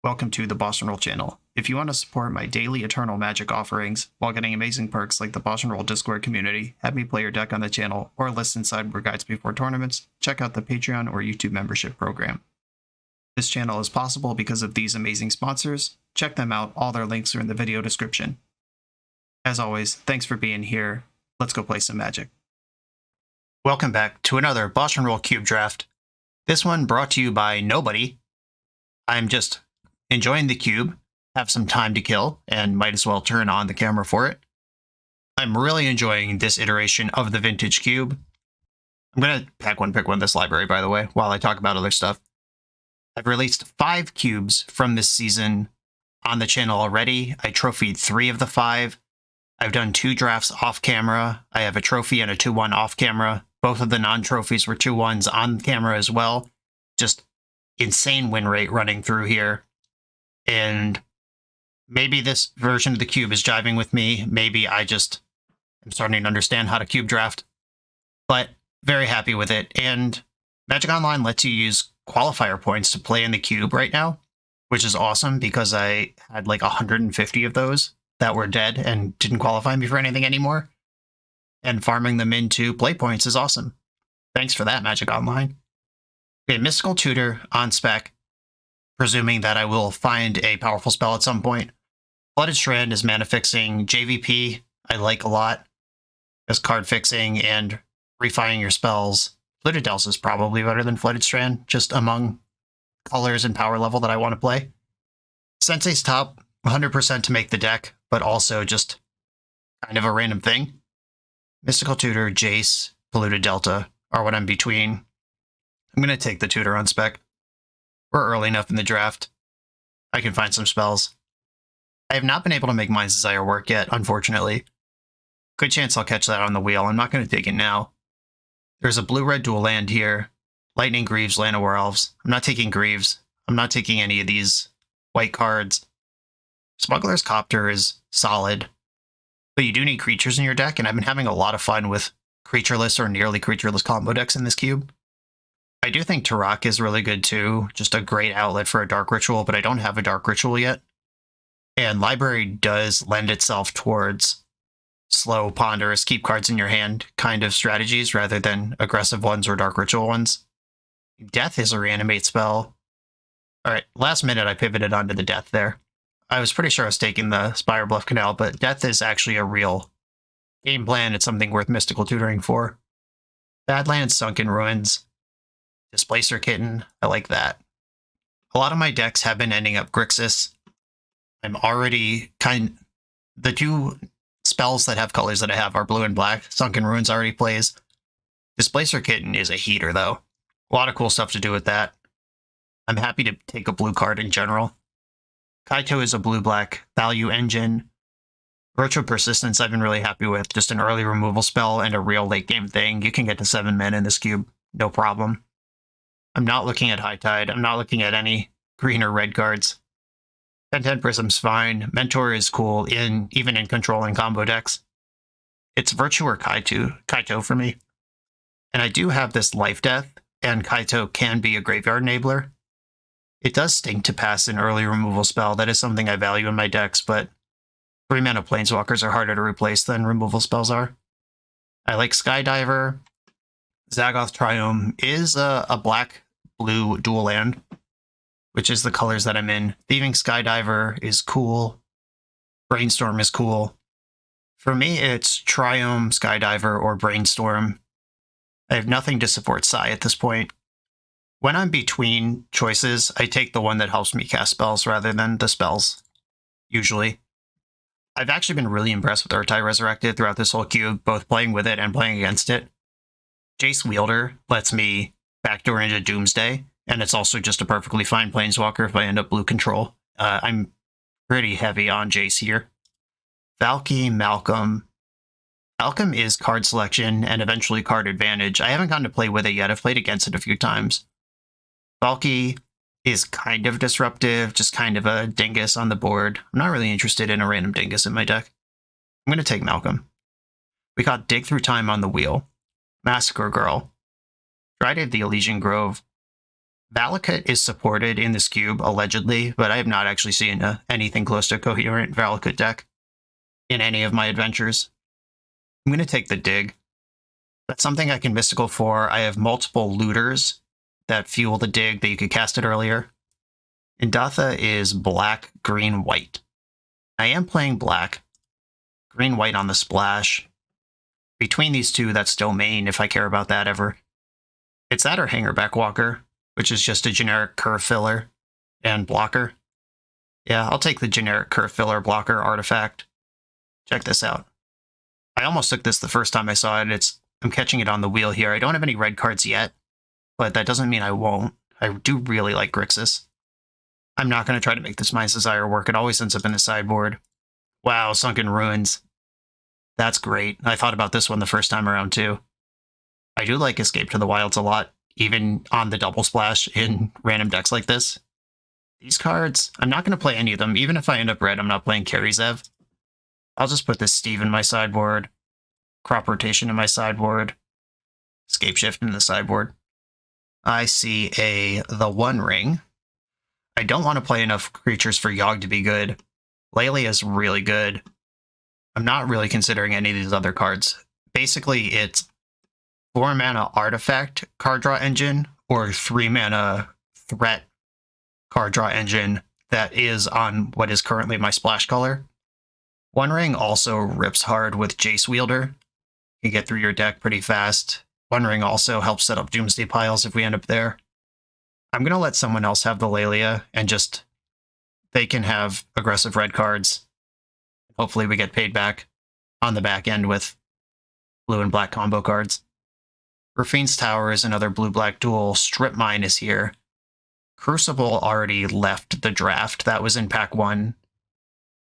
Welcome to the BoshNRoll channel. If you want to support my daily Eternal Magic offerings while getting amazing perks like the BoshNRoll Discord community, have me play your deck on the channel, or listen sideboard guides before tournaments, check out the Patreon or YouTube membership program. This channel is possible because of these amazing sponsors. Check them out, all their links are in the video description. As always, thanks for being here. Let's go play some Magic. Welcome back to another BoshNRoll Cube Draft. This one brought to you by nobody. I'm just enjoying the cube, have some time to kill, and might as well turn on the camera for it. I'm really enjoying this iteration of the vintage cube. I'm going to pick one this library, by the way, while I talk about other stuff. I've released 5 cubes from this season on the channel already. I trophied 3 of the 5. I've done 2 drafts off camera. I have a trophy and a 2-1 off camera. Both of the non-trophies were 2-1s on camera as well. Just insane win rate running through here. And maybe this version of the cube is jiving with me. Maybe I just am starting to understand how to cube draft. But very happy with it. And Magic Online lets you use qualifier points to play in the cube right now, which is awesome because I had like 150 of those that were dead and didn't qualify me for anything anymore. And farming them into play points is awesome. Thanks for that, Magic Online. Okay, Mystical Tutor on spec, presuming that I will find a powerful spell at some point. Flooded Strand is mana fixing. JVP I like a lot as card fixing and refining your spells. Flooded Delce is probably better than Flooded Strand, just among colors and power level that I want to play. Sensei's top, 100% to make the deck, but also just kind of a random thing. Mystical Tutor, Jace, Polluted Delta are what I'm between. I'm going to take the Tutor on spec. We're early enough in the draft. I can find some spells. I have not been able to make Mind's Desire work yet, unfortunately. Good chance I'll catch that on the wheel. I'm not going to take it now. There's a blue-red dual land here. Lightning Greaves, Llanowar Elves. I'm not taking Greaves. I'm not taking any of these white cards. Smuggler's Copter is solid, but you do need creatures in your deck, and I've been having a lot of fun with creatureless or nearly creatureless combo decks in this cube. I do think Tarak is really good too, just a great outlet for a Dark Ritual, but I don't have a Dark Ritual yet. And Library does lend itself towards slow, ponderous, keep cards in your hand kind of strategies rather than aggressive ones or Dark Ritual ones. Death is a reanimate spell. Alright, last minute I pivoted onto the Death there. I was pretty sure I was taking the Spire Bluff Canal, but Death is actually a real game plan. It's something worth mystical tutoring for. Badlands, Sunken Ruins. Displacer Kitten, I like that. A lot of my decks have been ending up Grixis. I'm already the 2 spells that have colors that I have are blue and black. Sunken Ruins already plays. Displacer Kitten is a heater, though. A lot of cool stuff to do with that. I'm happy to take a blue card in general. Kaito is a blue-black value engine. Virtual Persistence I've been really happy with. Just an early removal spell and a real late-game thing. You can get to 7 mana in this cube, no problem. I'm not looking at High Tide. I'm not looking at any green or red cards. 10-10 Prism's fine. Mentor is cool, even in controlling combo decks. It's Virtue or Kaito for me. And I do have this Life Death, and Kaito can be a graveyard enabler. It does stink to pass an early removal spell. That is something I value in my decks, but 3-mana Planeswalkers are harder to replace than removal spells are. I like Skydiver. Zagoth Triome is a black-blue dual land, which is the colors that I'm in. Thieving Skydiver is cool. Brainstorm is cool. For me, it's Triome, Skydiver, or Brainstorm. I have nothing to support Psy at this point. When I'm between choices, I take the one that helps me cast spells rather than the spells, usually. I've actually been really impressed with Urtai Resurrected throughout this whole cube, both playing with it and playing against it. Jace Wielder lets me backdoor into Doomsday, and it's also just a perfectly fine Planeswalker if I end up blue control. I'm pretty heavy on Jace here. Valky, Malcolm. Malcolm is card selection and eventually card advantage. I haven't gotten to play with it yet. I've played against it a few times. Valky is kind of disruptive, just kind of a dingus on the board. I'm not really interested in a random dingus in my deck. I'm going to take Malcolm. We got Dig Through Time on the wheel. Massacre Girl. Dryad of the Elysian Grove. Valakut is supported in this cube, allegedly, but I have not actually seen anything close to a coherent Valakut deck in any of my adventures. I'm going to take the dig. That's something I can mystical for. I have multiple looters that fuel the dig that you could cast it earlier. Indatha is black, green, white. I am playing black. Green, white on the splash. Between these two, that's domain, if I care about that ever. It's that or Hangerback Walker, which is just a generic curve filler and blocker. Yeah, I'll take the generic curve filler blocker artifact. Check this out. I almost took this the first time I saw it. I'm catching it on the wheel here. I don't have any red cards yet, but that doesn't mean I won't. I do really like Grixis. I'm not going to try to make this Mind's Desire work. It always ends up in the sideboard. Wow, Sunken Ruins. That's great. I thought about this one the first time around, too. I do like Escape to the Wilds a lot, even on the double splash in random decks like this. These cards, I'm not going to play any of them. Even if I end up red, I'm not playing Karizev. I'll just put this Steve in my sideboard, Crop Rotation in my sideboard, Escape Shift in the sideboard. I see the One Ring. I don't want to play enough creatures for Yogg to be good. Lelia is really good. I'm not really considering any of these other cards. Basically, it's 4 mana artifact card draw engine or 3 mana threat card draw engine that is on what is currently my splash color. One Ring also rips hard with Jace Wielder. You get through your deck pretty fast. One Ring also helps set up Doomsday piles if we end up there. I'm going to let someone else have the Lelia and just they can have aggressive red cards. Hopefully we get paid back on the back end with blue and black combo cards. Rafine's Tower is another blue-black duel. Strip Mine is here. Crucible already left the draft. That was in pack 1.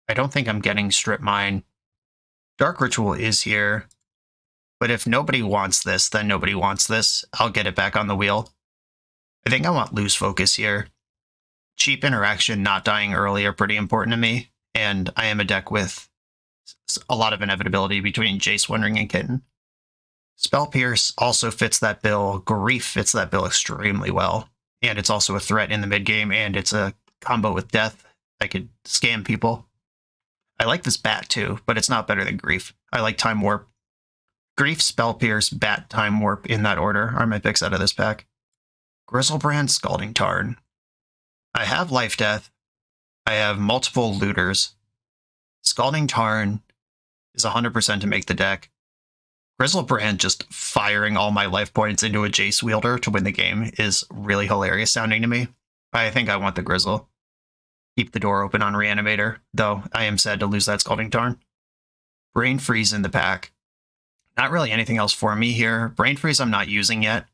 I don't think I'm getting Strip Mine. Dark Ritual is here. But if nobody wants this, then nobody wants this. I'll get it back on the wheel. I think I want Lose Focus here. Cheap interaction, not dying early are pretty important to me. And I am a deck with a lot of inevitability between Jace, One Ring, and Kitten. Spell Pierce also fits that bill. Grief fits that bill extremely well. And it's also a threat in the mid-game, and it's a combo with Death. I could scam people. I like this Bat too, but it's not better than Grief. I like Time Warp. Grief, Spell Pierce, Bat, Time Warp in that order are my picks out of this pack. Grizzlebrand, Scalding Tarn. I have Life Death. I have multiple looters. Scalding Tarn is 100% to make the deck. Grizzlebrand just firing all my life points into a Jace Wielder to win the game is really hilarious sounding to me. I think I want the Grizzle. Keep the door open on Reanimator, though I am sad to lose that Scalding Tarn. Brain Freeze in the pack. Not really anything else for me here. Brain Freeze I'm not using yet,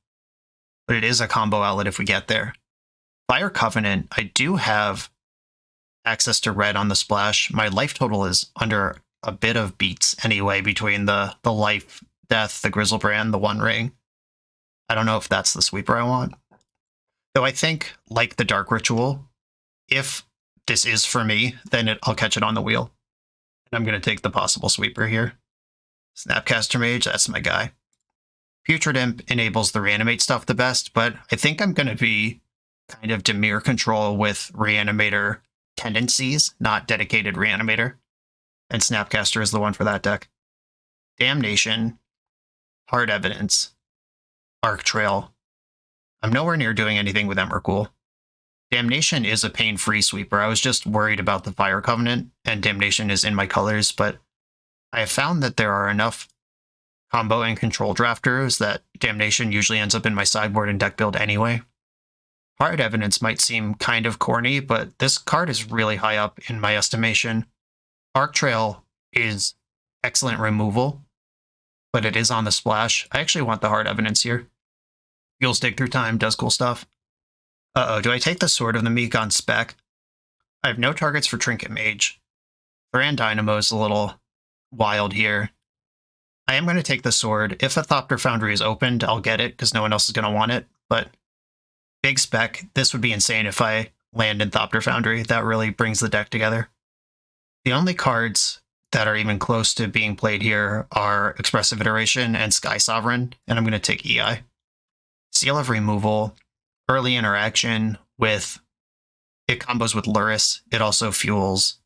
but it is a combo outlet if we get there. Fire Covenant, I do have access to red on the splash. My life total is under a bit of beats anyway between the life, death, the Grizzlebrand, the One Ring. I don't know if that's the sweeper I want. Though I think, like the Dark Ritual, if this is for me, then I'll catch it on the wheel. And I'm going to take the possible sweeper here. Snapcaster Mage, that's my guy. Putrid Imp enables the reanimate stuff the best, but I think I'm going to be kind of Dimir control with Reanimator tendencies, not dedicated Reanimator. And Snapcaster is the one for that deck. Damnation, Hard Evidence, Arc Trail. I'm nowhere near doing anything with Emrakul. Damnation is a pain-free sweeper. I was just worried about the Fire Covenant, and Damnation is in my colors, but I have found that there are enough combo and control drafters that Damnation usually ends up in my sideboard and deck build anyway. Hard Evidence might seem kind of corny, but this card is really high up in my estimation. Arc Trail is excellent removal, but it is on the splash. I actually want the Hard Evidence here. Fuels Dig Through Time, does cool stuff. Uh-oh, do I take the Sword of the Meek on spec? I have no targets for Trinket Mage. Thran Dynamo is a little wild here. I am going to take the Sword. If a Thopter Foundry is opened, I'll get it, because no one else is going to want it, but big spec, this would be insane if I land in Thopter Foundry. That really brings the deck together. The only cards that are even close to being played here are Expressive Iteration and Sky Sovereign, and I'm going to take EI. Seal of Removal. early interaction with it combos with Luris. It also fuels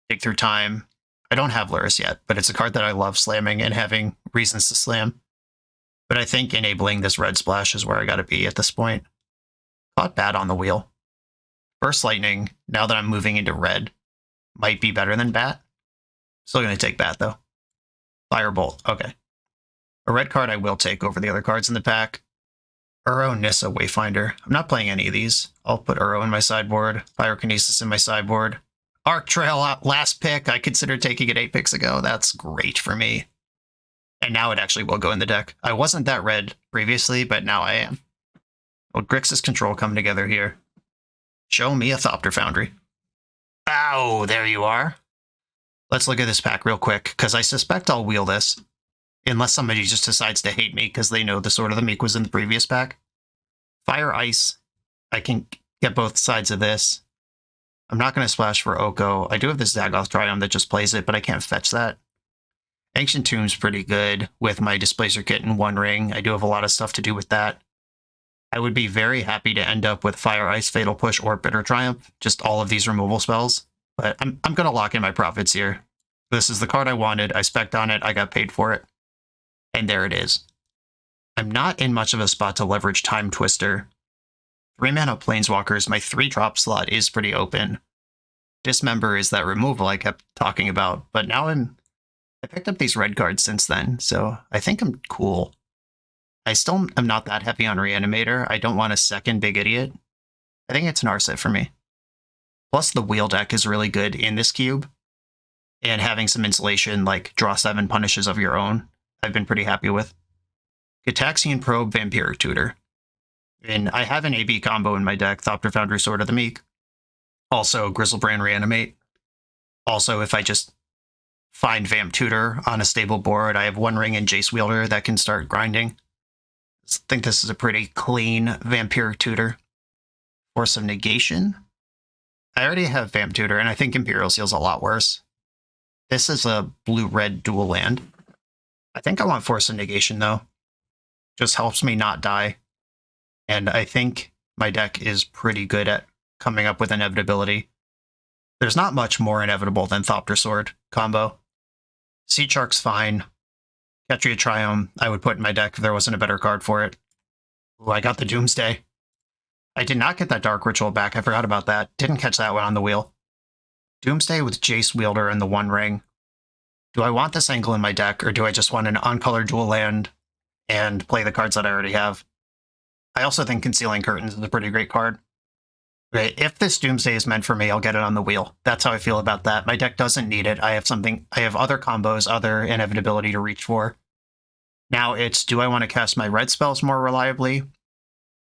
Dig Through Time. I don't have Luris yet, but it's a card that I love slamming and having reasons to slam. But I think enabling this red splash is where I gotta be at this point. Caught Bat on the wheel. Burst Lightning, now that I'm moving into red, might be better than Bat. Still gonna take Bat though. Firebolt, okay. A red card I will take over the other cards in the pack. Uro, Nissa, Wayfinder. I'm not playing any of these. I'll put Uro in my sideboard. Pyrokinesis in my sideboard. Arc Trail, last pick. I considered taking it 8 picks ago. That's great for me. And now it actually will go in the deck. I wasn't that red previously, but now I am. Well, Grixis Control coming together here. Show me a Thopter Foundry. Ow, there you are. Let's look at this pack real quick, because I suspect I'll wheel this. Unless somebody just decides to hate me because they know the Sword of the Meek was in the previous pack. Fire Ice. I can get both sides of this. I'm not going to splash for Oko. I do have this Zagoth Triumph that just plays it, but I can't fetch that. Ancient Tomb's pretty good with my Displacer Kit and One Ring. I do have a lot of stuff to do with that. I would be very happy to end up with Fire Ice, Fatal Push, or Bitter Triumph. Just all of these removal spells. But I'm going to lock in my profits here. This is the card I wanted. I spec'd on it. I got paid for it. And there it is. I'm not in much of a spot to leverage Time Twister. 3-mana Planeswalkers, my 3-drop slot is pretty open. Dismember is that removal I kept talking about, but now I picked up these red cards since then, so I think I'm cool. I still am not that heavy on Reanimator. I don't want a second Big Idiot. I think it's an Arset for me. Plus the wheel deck is really good in this cube, and having some insulation like draw 7 punishes of your own, I've been pretty happy with. Gitaxian Probe, Vampiric Tutor. And I have an AB combo in my deck, Thopter Foundry, Sword of the Meek. Also, Grizzlebrand Reanimate. Also, if I just find Vamp Tutor on a stable board, I have One Ring and Jace Wielder that can start grinding. I think this is a pretty clean Vampiric Tutor. Force of Negation. I already have Vamp Tutor, and I think Imperial Seal's a lot worse. This is a blue-red dual land. I think I want Force of Negation, though. Just helps me not die. And I think my deck is pretty good at coming up with inevitability. There's not much more inevitable than Thopter Sword combo. Sea Shark's fine. Ketria Triumph I would put in my deck if there wasn't a better card for it. Ooh, I got the Doomsday. I did not get that Dark Ritual back. I forgot about that. Didn't catch that one on the wheel. Doomsday with Jace Wielder and the One Ring. Do I want this angle in my deck, or do I just want an uncolored dual land and play the cards that I already have? I also think Concealing Curtains is a pretty great card. Okay, if this Doomsday is meant for me, I'll get it on the wheel. That's how I feel about that. My deck doesn't need it. I have other combos, other inevitability to reach for. Now it's, do I want to cast my red spells more reliably?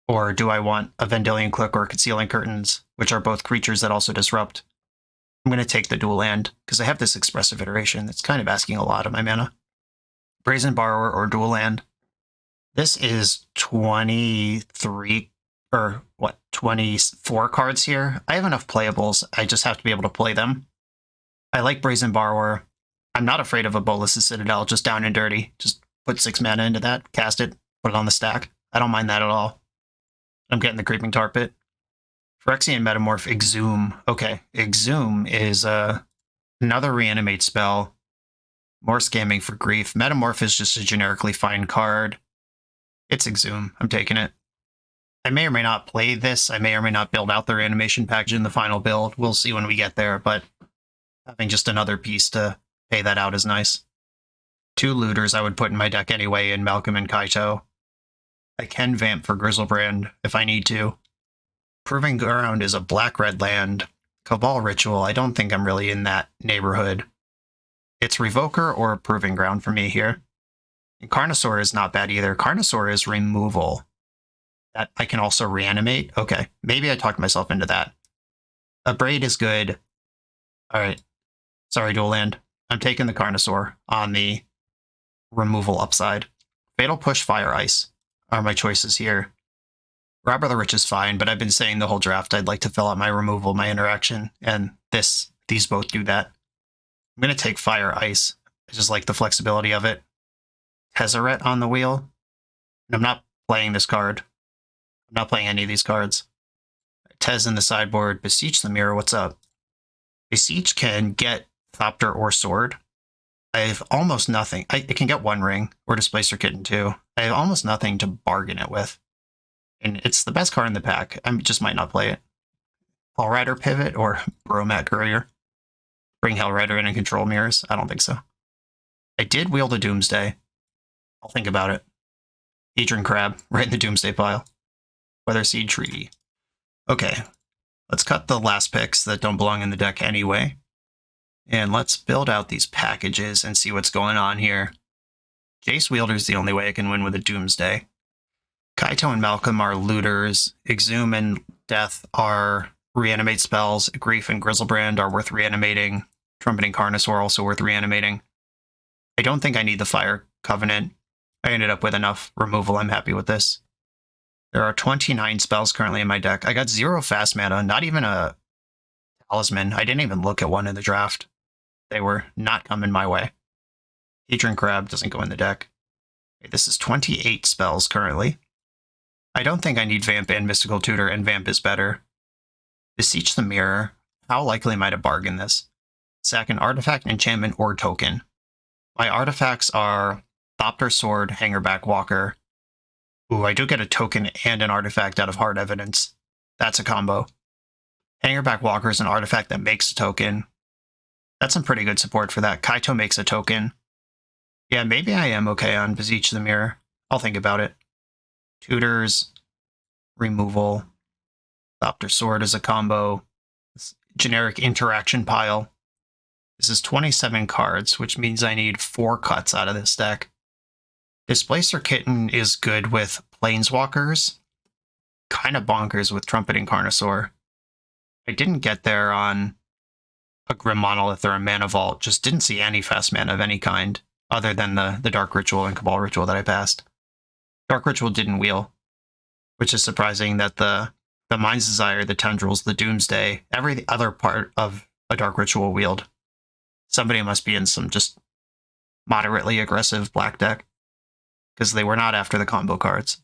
Or do I want a Vendilion Clique or Concealing Curtains, which are both creatures that also disrupt? I'm going to take the dual land, because I have this expressive iteration that's kind of asking a lot of my mana. Brazen Borrower or dual land. This is 23, or what, 24 cards here. I have enough playables, I just have to be able to play them. I like Brazen Borrower. I'm not afraid of a Bolas' Citadel, just down and dirty. Just put 6 mana into that, cast it, put it on the stack. I don't mind that at all. I'm getting the Creeping Tar Pit. Phyrexian Metamorph, Exhume. Okay, Exhume is another reanimate spell. More scamming for grief. Metamorph is just a generically fine card. It's Exhume. I'm taking it. I may or may not play this. I may or may not build out the reanimation package in the final build. We'll see when we get there, but having just another piece to pay that out is nice. 2 looters I would put in my deck anyway in Malcolm and Kaito. I can vamp for Grizzlebrand if I need to. Proving Ground is a black-red land. Cabal Ritual, I don't think I'm really in that neighborhood. It's Revoker or Proving Ground for me here. And Carnosaur is not bad either. Carnosaur is removal. That I can also reanimate. Okay, maybe I talked myself into that. A Braid is good. Alright. Sorry, dual land. I'm taking the Carnosaur on the removal upside. Fatal Push, Fire Ice are my choices here. Robber the Rich is fine, but I've been saying the whole draft I'd like to fill out my removal, my interaction, and these both do that. I'm going to take Fire Ice. I just like the flexibility of it. Tezzeret on the wheel. And I'm not playing this card. I'm not playing any of these cards. Tez in the sideboard. Beseech the Mirror, what's up? Beseech can get Thopter or Sword. I have almost nothing. It can get One Ring or Displacer Kitten too. I have almost nothing to bargain it with. And it's the best card in the pack. I just might not play it. Hellrider Pivot or Bromat Courier. Bring Hellrider in and control mirrors? I don't think so. I did wield a Doomsday. I'll think about it. Hadron Crab, right in the Doomsday pile. Weatherseed Treaty. Okay, let's cut the last picks that don't belong in the deck anyway. And let's build out these packages and see what's going on here. Jace Wielder's the only way I can win with a Doomsday. Kaito and Malcolm are looters. Exhume and Death are reanimate spells. Grief and Grizzlebrand are worth reanimating. Trumpeting Carnosaur also worth reanimating. I don't think I need the Fire Covenant. I ended up with enough removal. I'm happy with this. There are 29 spells currently in my deck. I got 0 fast mana, not even a Talisman. I didn't even look at one in the draft. They were not coming my way. Hadron Crab doesn't go in the deck. Okay, this is 28 spells currently. I don't think I need Vamp and Mystical Tutor, and Vamp is better. Beseech the Mirror. How likely am I to bargain this? Sack an artifact, enchantment, or token. My artifacts are Thopter Sword, Hangerback Walker. Ooh, I do get a token and an artifact out of Hard Evidence. That's a combo. Hangerback Walker is an artifact that makes a token. That's some pretty good support for that. Kaito makes a token. Yeah, maybe I am okay on Beseech the Mirror. I'll think about it. Tutors, removal. Thopter Sword is a combo. This generic interaction pile. This is 27 cards, which means I need 4 cuts out of this deck. Displacer Kitten is good with Planeswalkers. Kind of bonkers with Trumpeting Carnosaur. I didn't get there on a Grim Monolith or a Mana Vault. Just didn't see any fast mana of any kind, other than the Dark Ritual and Cabal Ritual that I passed. Dark Ritual didn't wheel, which is surprising that the Mind's Desire, the Tendrils, the Doomsday, every other part of a Dark Ritual wheeled. Somebody must be in some just moderately aggressive black deck, because they were not after the combo cards.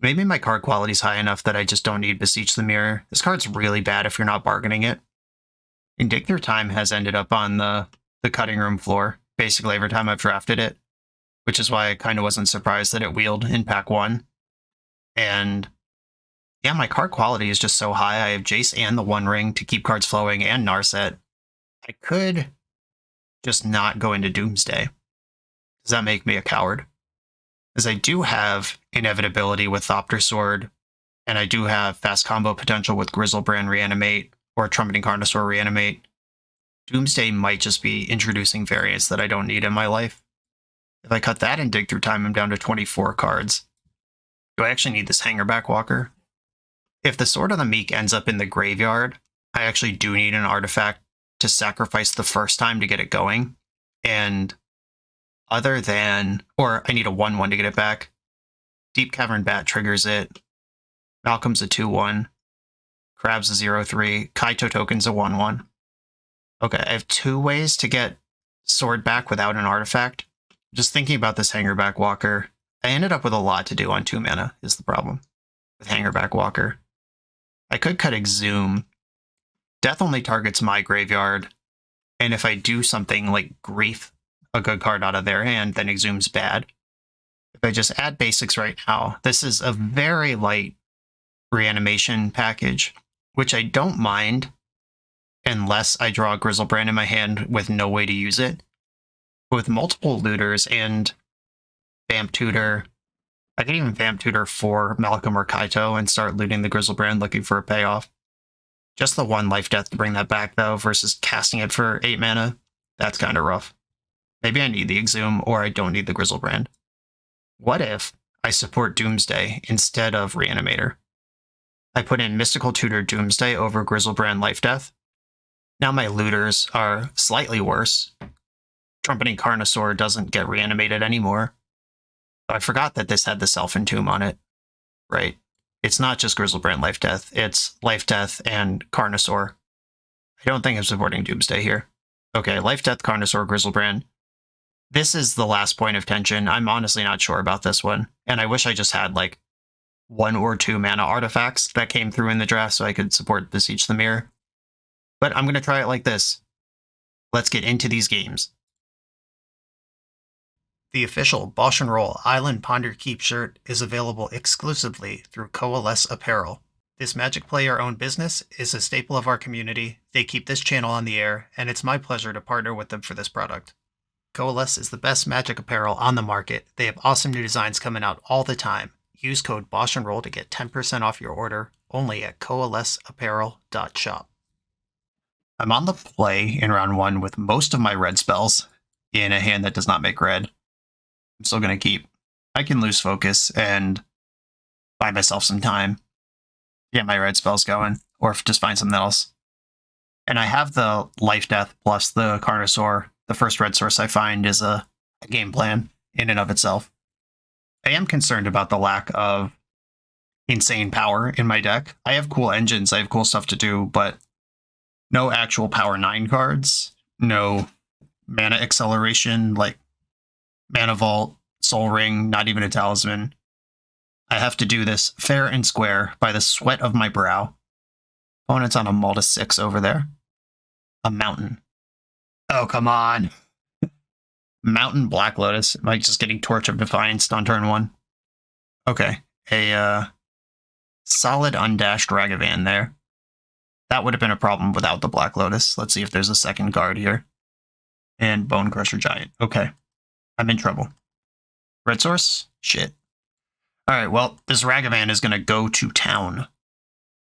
Maybe my card quality is high enough that I just don't need Beseech the Mirror. This card's really bad if you're not bargaining it. And Dig Through Time has ended up on the cutting room floor, basically every time I've drafted it, which is why I kind of wasn't surprised that it wheeled in pack 1. And yeah, my card quality is just so high. I have Jace and the One Ring to keep cards flowing and Narset. I could just not go into Doomsday. Does that make me a coward? As I do have inevitability with Thopter Sword, and I do have fast combo potential with Grizzlebrand Reanimate or Trumpeting Carnosaur Reanimate. Doomsday might just be introducing variants that I don't need in my life. If I cut that and Dig Through Time, I'm down to 24 cards. Do I actually need this Hangerback Walker? If the Sword of the Meek ends up in the graveyard, I actually do need an artifact to sacrifice the first time to get it going. And other than, or I need a 1/1 to get it back. Deep Cavern Bat triggers it. Malcolm's a 2/1. Crab's a 0/3. Kaito Token's a 1/1. Okay, I have 2 ways to get Sword back without an artifact. Just thinking about this Hangerback Walker, I ended up with a lot to do on 2 mana, is the problem with Hangerback Walker. I could cut Exhume. Death only targets my graveyard, and if I do something like Grief, a good card out of their hand, then Exhume's bad. If I just add basics right now, this is a very light reanimation package, which I don't mind unless I draw a Grizzlebrand in my hand with no way to use it. But with multiple looters and Vamp Tutor, I can even Vamp Tutor for Malcolm or Kaito and start looting the Grizzlebrand looking for a payoff. Just the 1 life death to bring that back, though, versus casting it for 8 mana, that's kind of rough. Maybe I need the Exhume, or I don't need the Grizzlebrand. What if I support Doomsday instead of Reanimator? I put in Mystical Tutor Doomsday over Grizzlebrand Life Death. Now my looters are slightly worse. Trumpeting Carnosaur doesn't get reanimated anymore. I forgot that this had the Self-Entomb on it. Right. It's not just Grizzlebrand Life Death, it's Life Death and Carnosaur. I don't think I'm supporting Doomsday here. Okay, Life Death, Carnosaur, Grizzlebrand. This is the last point of tension. I'm honestly not sure about this one, and I wish I just had, like, 1 or 2 mana artifacts that came through in the draft so I could support Beseech the Mirror. But I'm going to try it like this. Let's get into these games. The official BoshNRoll Island Ponder Keep shirt is available exclusively through Coalesce Apparel. This Magic player-owned business is a staple of our community. They keep this channel on the air, and it's my pleasure to partner with them for this product. Coalesce is the best Magic apparel on the market. They have awesome new designs coming out all the time. Use code BoshNRoll to get 10% off your order, only at coalesceapparel.shop. I'm on the play in round 1 with most of my red spells in a hand that does not make red. I'm still going to keep. I can lose focus and buy myself some time. Get my red spells going, or just find something else. And I have the Life Death plus the Carnosaur. The first red source I find is a game plan in and of itself. I am concerned about the lack of insane power in my deck. I have cool engines, I have cool stuff to do, but no actual power 9 cards, no mana acceleration like Mana Vault, Soul Ring, not even a Talisman. I have to do this fair and square by the sweat of my brow. Opponent's on a Multis 6 over there. A Mountain. Oh, come on. Mountain Black Lotus. Am I just getting Torch of Defiance on turn 1? Okay. A solid undashed Ragavan there. That would have been a problem without the Black Lotus. Let's see if there's a second card here. And Bone Crusher Giant. Okay. I'm in trouble. Red source? Shit. Alright, well, this Ragavan is going to go to town,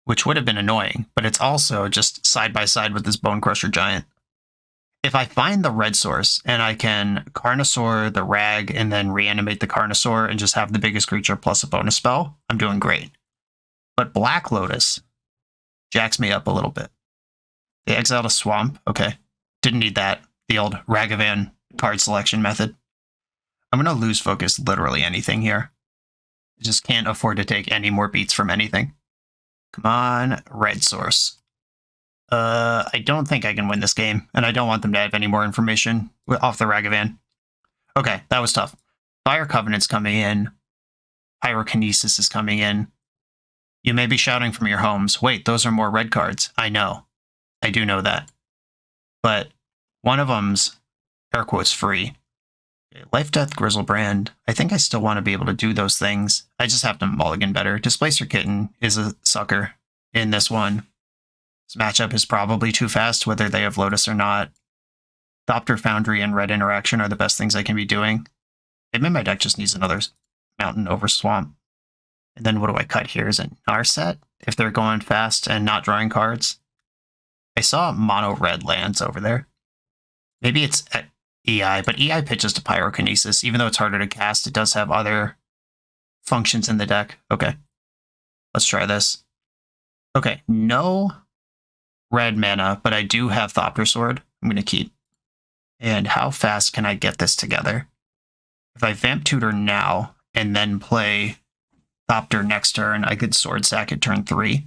which would have been annoying, but it's also just side by side with this Bone Crusher Giant. If I find the red source and I can Carnosaur the Rag and then reanimate the Carnosaur and just have the biggest creature plus a bonus spell, I'm doing great. But Black Lotus jacks me up a little bit. They exiled a Swamp. Okay. Didn't need that. The old Ragavan card selection method. I'm going to lose focus literally anything here. I just can't afford to take any more beats from anything. Come on, red source. I don't think I can win this game, and I don't want them to have any more information off the Ragavan. Okay, that was tough. Fire Covenant's coming in. Pyrokinesis is coming in. You may be shouting from your homes, wait, those are more red cards. I know. I do know that. But one of them's, air quotes, free. Life Death Grizzlebrand. I think I still want to be able to do those things. I just have to mulligan better. Displacer Kitten is a sucker in this one. This matchup is probably too fast, whether they have Lotus or not. Thopter Foundry and Red Interaction are the best things I can be doing. Maybe my deck just needs another Mountain over Swamp. And then what do I cut here? Is it Narset? If they're going fast and not drawing cards. I saw mono red lands over there. Maybe it's EI, but EI pitches to Pyrokinesis. Even though it's harder to cast, it does have other functions in the deck. Okay. Let's try this. Okay, no red mana, but I do have Thopter Sword. I'm going to keep. And how fast can I get this together? If I Vamp Tutor now and then play Thopter next turn, I could Sword Sack at turn 3.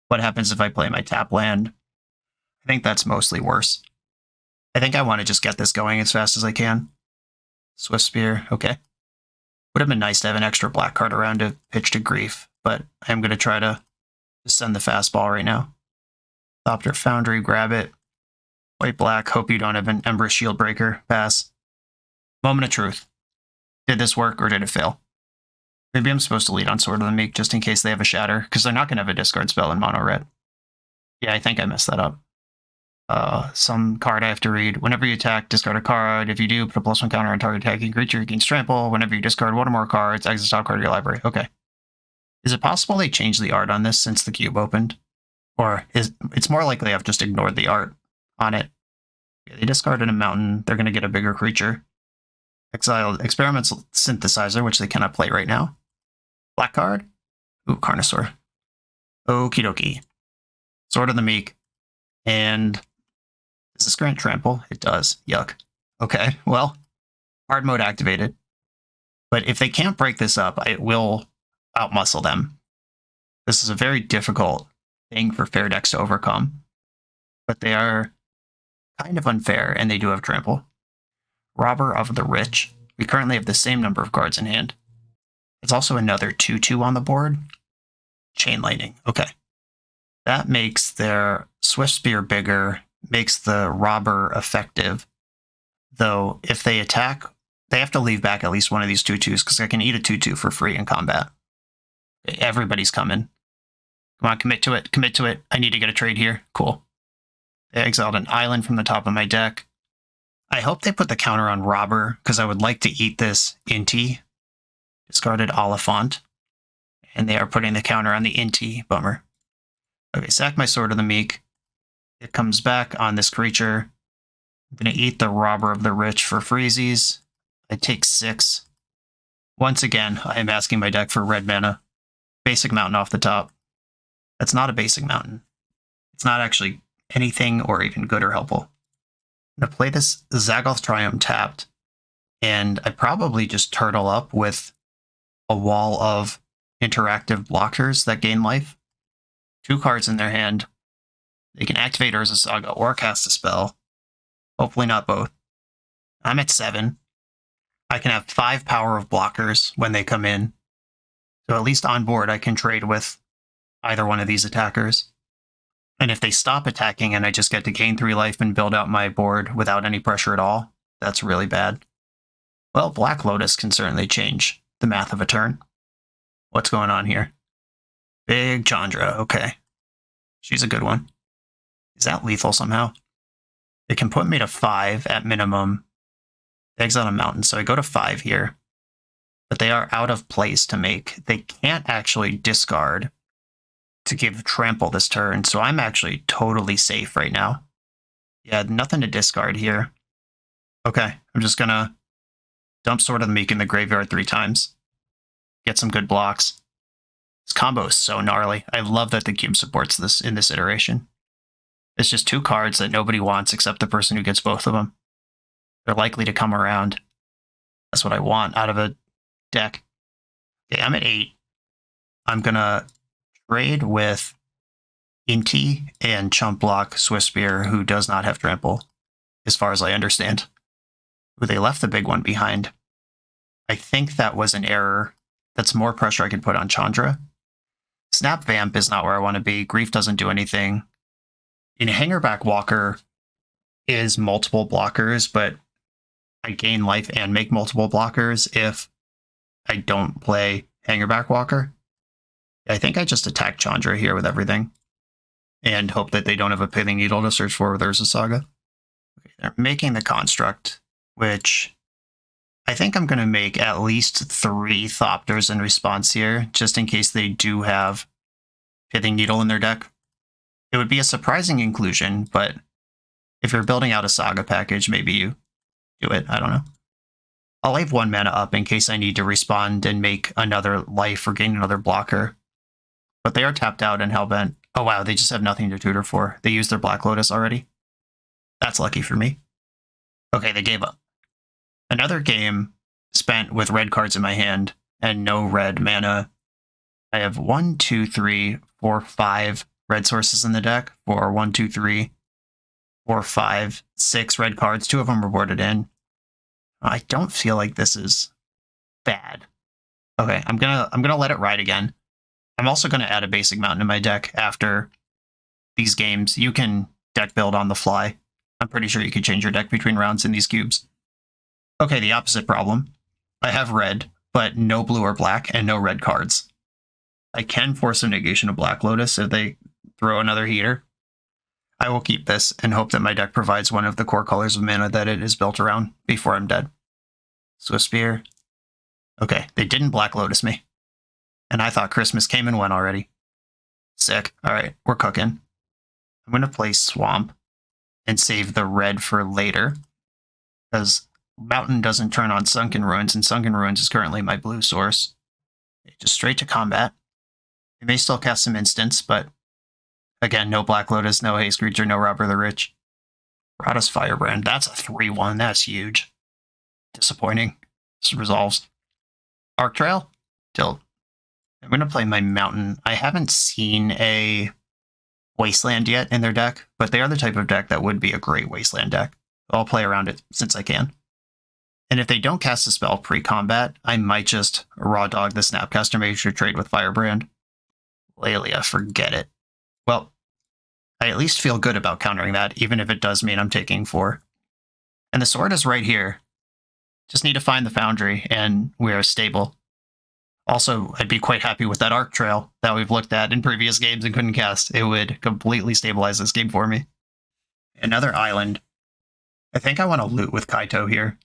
What happens if I play my tap land? I think that's mostly worse. I think I want to just get this going as fast as I can. Swift Spear, okay. Would have been nice to have an extra black card around to pitch to Grief, but I'm going to try to just send the fastball right now. Thopter Foundry, grab it. White-black, hope you don't have an Ember Shield Breaker. Pass. Moment of truth. Did this work or did it fail? Maybe I'm supposed to lead on Sword of the Meek just in case they have a Shatter, because they're not going to have a discard spell in mono red. Yeah, I think I messed that up. Some card I have to read. Whenever you attack, discard a card. If you do, put a +1 counter on target attacking creature, gains trample. Whenever you discard one or more cards, exit top card of your library. Okay. Is it possible they changed the art on this since the cube opened? Or is it's more likely I've just ignored the art on it. Yeah, they discarded a Mountain. They're going to get a bigger creature. Exiled Experimental Synthesizer, which they cannot play right now. Black card. Ooh, Carnosaur. Okie dokie. Sword of the Meek. And does this grant trample? It does. Yuck. Okay, well, hard mode activated. But if they can't break this up, it will outmuscle them. This is a very difficult thing for fair decks to overcome. But they are kind of unfair, and they do have trample. Robber of the Rich. We currently have the same number of cards in hand. There's also another 2/2 on the board. Chain Lightning. Okay. That makes their Swift Spear bigger, makes the Robber effective. Though, if they attack, they have to leave back at least one of these 2/2s, because I can eat a 2/2 for free in combat. Okay, everybody's coming. Come on, commit to it. Commit to it. I need to get a trade here. Cool. They exiled an island from the top of my deck. I hope they put the counter on Robber, because I would like to eat this Inti. Discarded Oliphant. And they are putting the counter on the Inti. Bummer. Okay, sack my Sword of the Meek. It comes back on this creature. I'm going to eat the Robber of the Rich for freezies. I take 6. Once again, I am asking my deck for red mana. Basic Mountain off the top. That's not a basic mountain. It's not actually anything or even good or helpful. I'm going to play this Zaggoth Triumph tapped, and I probably just turtle up with a wall of interactive blockers that gain life. 2 cards in their hand. They can activate Urza Saga or cast a spell. Hopefully not both. I'm at 7. I can have 5 power of blockers when they come in. So at least on board I can trade with either one of these attackers. And if they stop attacking and I just get to gain 3 life and build out my board without any pressure at all, that's really bad. Well, Black Lotus can certainly change the math of a turn. What's going on here? Big Chandra, okay. She's a good one. Is that lethal somehow? It can put me to 5 at minimum. Exile a mountain, so I go to 5 here. But they are out of place to make. They can't actually discard to give trample this turn, so I'm actually totally safe right now. Yeah, nothing to discard here. Okay, I'm just gonna dump Sword of the Meek in the graveyard 3 times. Get some good blocks. This combo is so gnarly. I love that the cube supports this in this iteration. It's just 2 cards that nobody wants except the person who gets both of them. They're likely to come around. That's what I want out of a deck. Okay, I'm at 8. I'm gonna trade with Inti and Chump Block Swiftspear, who does not have trample, as far as I understand. Ooh, they left the big one behind. I think that was an error. That's more pressure I could put on Chandra. Snap Vamp is not where I want to be. Grief doesn't do anything. In Hangerback Walker is multiple blockers, but I gain life and make multiple blockers if I don't play Hangerback Walker. I think I just attack Chandra here with everything and hope that they don't have a Pithing Needle to search for with Urza Saga. Okay, they're making the construct, which I think I'm going to make at least 3 Thopters in response here, just in case they do have Pithing Needle in their deck. It would be a surprising inclusion, but if you're building out a Saga package, maybe you do it. I don't know. I'll leave 1 mana up in case I need to respond and make another life or gain another blocker. But they are tapped out and Hellbent. Oh wow, they just have nothing to tutor for. They used their Black Lotus already. That's lucky for me. Okay, they gave up. Another game spent with red cards in my hand and no red mana. I have 1, 2, 3, 4, 5 red sources in the deck for 1, 2, 3, 4, 5, 6 red cards. 2 of them were boarded in. I don't feel like this is bad. Okay, I'm gonna let it ride again. I'm also gonna add a basic mountain in my deck after these games. You can deck build on the fly. I'm pretty sure you can change your deck between rounds in these cubes. Okay, the opposite problem. I have red, but no blue or black, and no red cards. I can force a negation of Black Lotus if they throw another heater. I will keep this and hope that my deck provides one of the core colors of mana that it is built around before I'm dead. Swiftspear. Okay, they didn't Black Lotus me. And I thought Christmas came and went already. Sick. Alright, we're cooking. I'm going to play Swamp and save the red for later, because Mountain doesn't turn on Sunken Ruins, and Sunken Ruins is currently my blue source. Just straight to combat. They may still cast some instants, but again, no Black Lotus, no Haste Creature, no Robber the Rich. Rada's Firebrand, that's a 3/1, that's huge. Disappointing. This resolves. Arc Trail? Tilt. I'm going to play my Mountain. I haven't seen a Wasteland yet in their deck, but they are the type of deck that would be a great Wasteland deck. I'll play around it since I can. And if they don't cast a spell pre-combat, I might just raw dog the Snapcaster Mage or trade with Firebrand. Lelia, forget it. Well, I at least feel good about countering that, even if it does mean I'm taking 4. And the sword is right here. Just need to find the Foundry, and we are stable. Also, I'd be quite happy with that Arc Trail that we've looked at in previous games and couldn't cast. It would completely stabilize this game for me. Another island. I think I want to loot with Kaito here.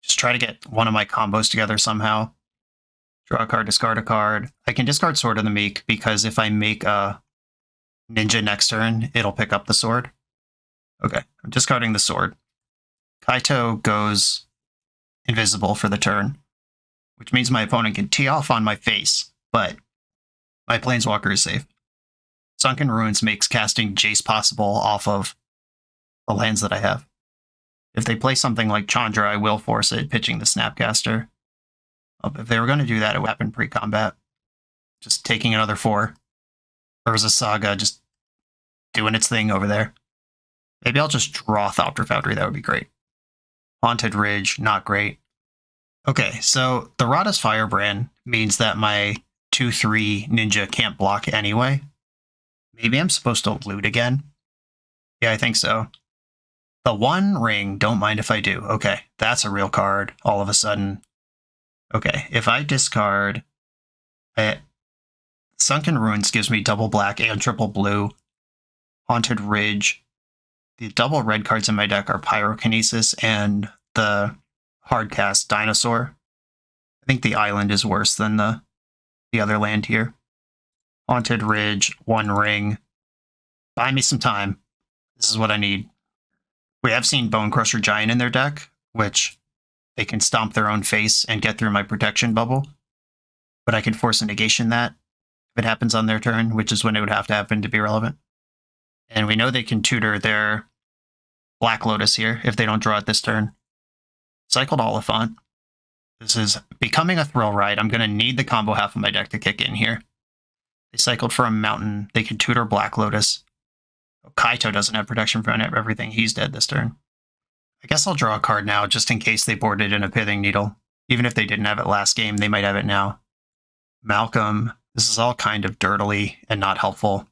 Just try to get one of my combos together somehow. Draw a card, discard a card. I can discard Sword of the Meek because if I make a Ninja next turn, it'll pick up the sword. Okay, I'm discarding the sword. Kaito goes invisible for the turn, which means my opponent can tee off on my face, but my Planeswalker is safe. Sunken Ruins makes casting Jace possible off of the lands that I have. If they play something like Chandra, I will force it, pitching the Snapcaster. If they were going to do that, it would happen pre-combat. Just taking another 4. Urza Saga just doing its thing over there. Maybe I'll just draw Thopter Foundry, that would be great. Haunted Ridge, not great. Okay, so the Rada's Firebrand means that my 2/3 ninja can't block anyway. Maybe I'm supposed to loot again? Yeah, I think so. The One Ring, don't mind if I do. Okay, that's a real card all of a sudden. Okay, if I discard... Sunken Ruins gives me double black and triple blue. Haunted Ridge. The double red cards in my deck are Pyrokinesis and the hardcast Dinosaur. I think the island is worse than the other land here. Haunted Ridge, One Ring. Buy me some time. This is what I need. We have seen Bone Crusher Giant in their deck, which they can stomp their own face and get through my protection bubble. But I can force a negation that if it happens on their turn, which is when it would have to happen to be relevant. And we know they can tutor their Black Lotus here if they don't draw it this turn. Cycled Oliphant. This is becoming a thrill ride. I'm going to need the combo half of my deck to kick in here. They cycled for a Mountain. They can tutor Black Lotus. Kaito doesn't have protection from everything. He's dead this turn. I guess I'll draw a card now just in case they boarded in a Pithing Needle. Even if they didn't have it last game, they might have it now. Malcolm. This is all kind of dirtily and not helpful.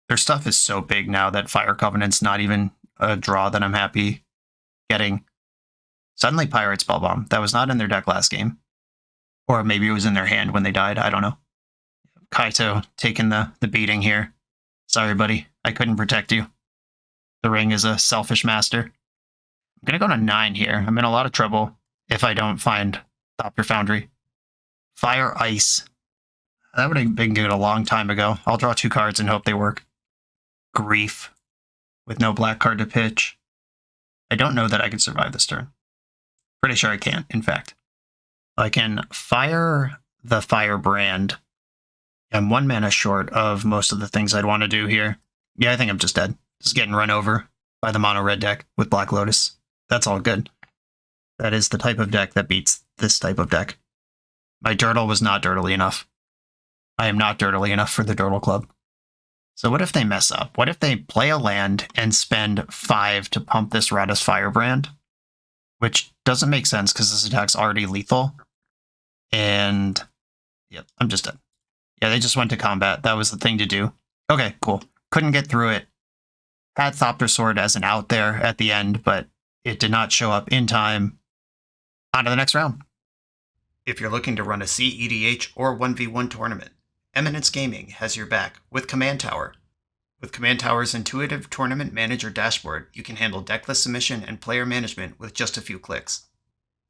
Their stuff is so big now that Fire Covenant's not even a draw that I'm happy getting. Suddenly Pirate's Spellbomb. That was not in their deck last game. Or maybe it was in their hand when they died. I don't know. Kaito taking the beating here. Sorry, buddy. I couldn't protect you. The Ring is a selfish master. I'm going to go to 9 here. I'm in a lot of trouble if I don't find Thopter Foundry. Fire Ice. That would have been good a long time ago. I'll draw 2 cards and hope they work. Grief. With no black card to pitch. I don't know that I can survive this turn. Pretty sure I can't, in fact. I can fire the Firebrand. I'm 1 mana short of most of the things I'd want to do here. Yeah, I think I'm just dead. Just getting run over by the mono-red deck with Black Lotus. That's all good. That is the type of deck that beats this type of deck. My Dirtle was not dirtily enough. I am not dirtily enough for the Dirtle Club. So what if they mess up? What if they play a land and spend 5 to pump this Rada's Firebrand? Which doesn't make sense because this attack's already lethal. And yep, I'm just dead. Yeah, they just went to combat. That was the thing to do. Okay, cool. Couldn't get through it. Had Thopter Sword as an out there at the end, but it did not show up in time. On to the next round. If you're looking to run a CEDH or 1v1 tournament, Eminence Gaming has your back with Command Tower. With Command Tower's intuitive tournament manager dashboard, you can handle decklist submission and player management with just a few clicks.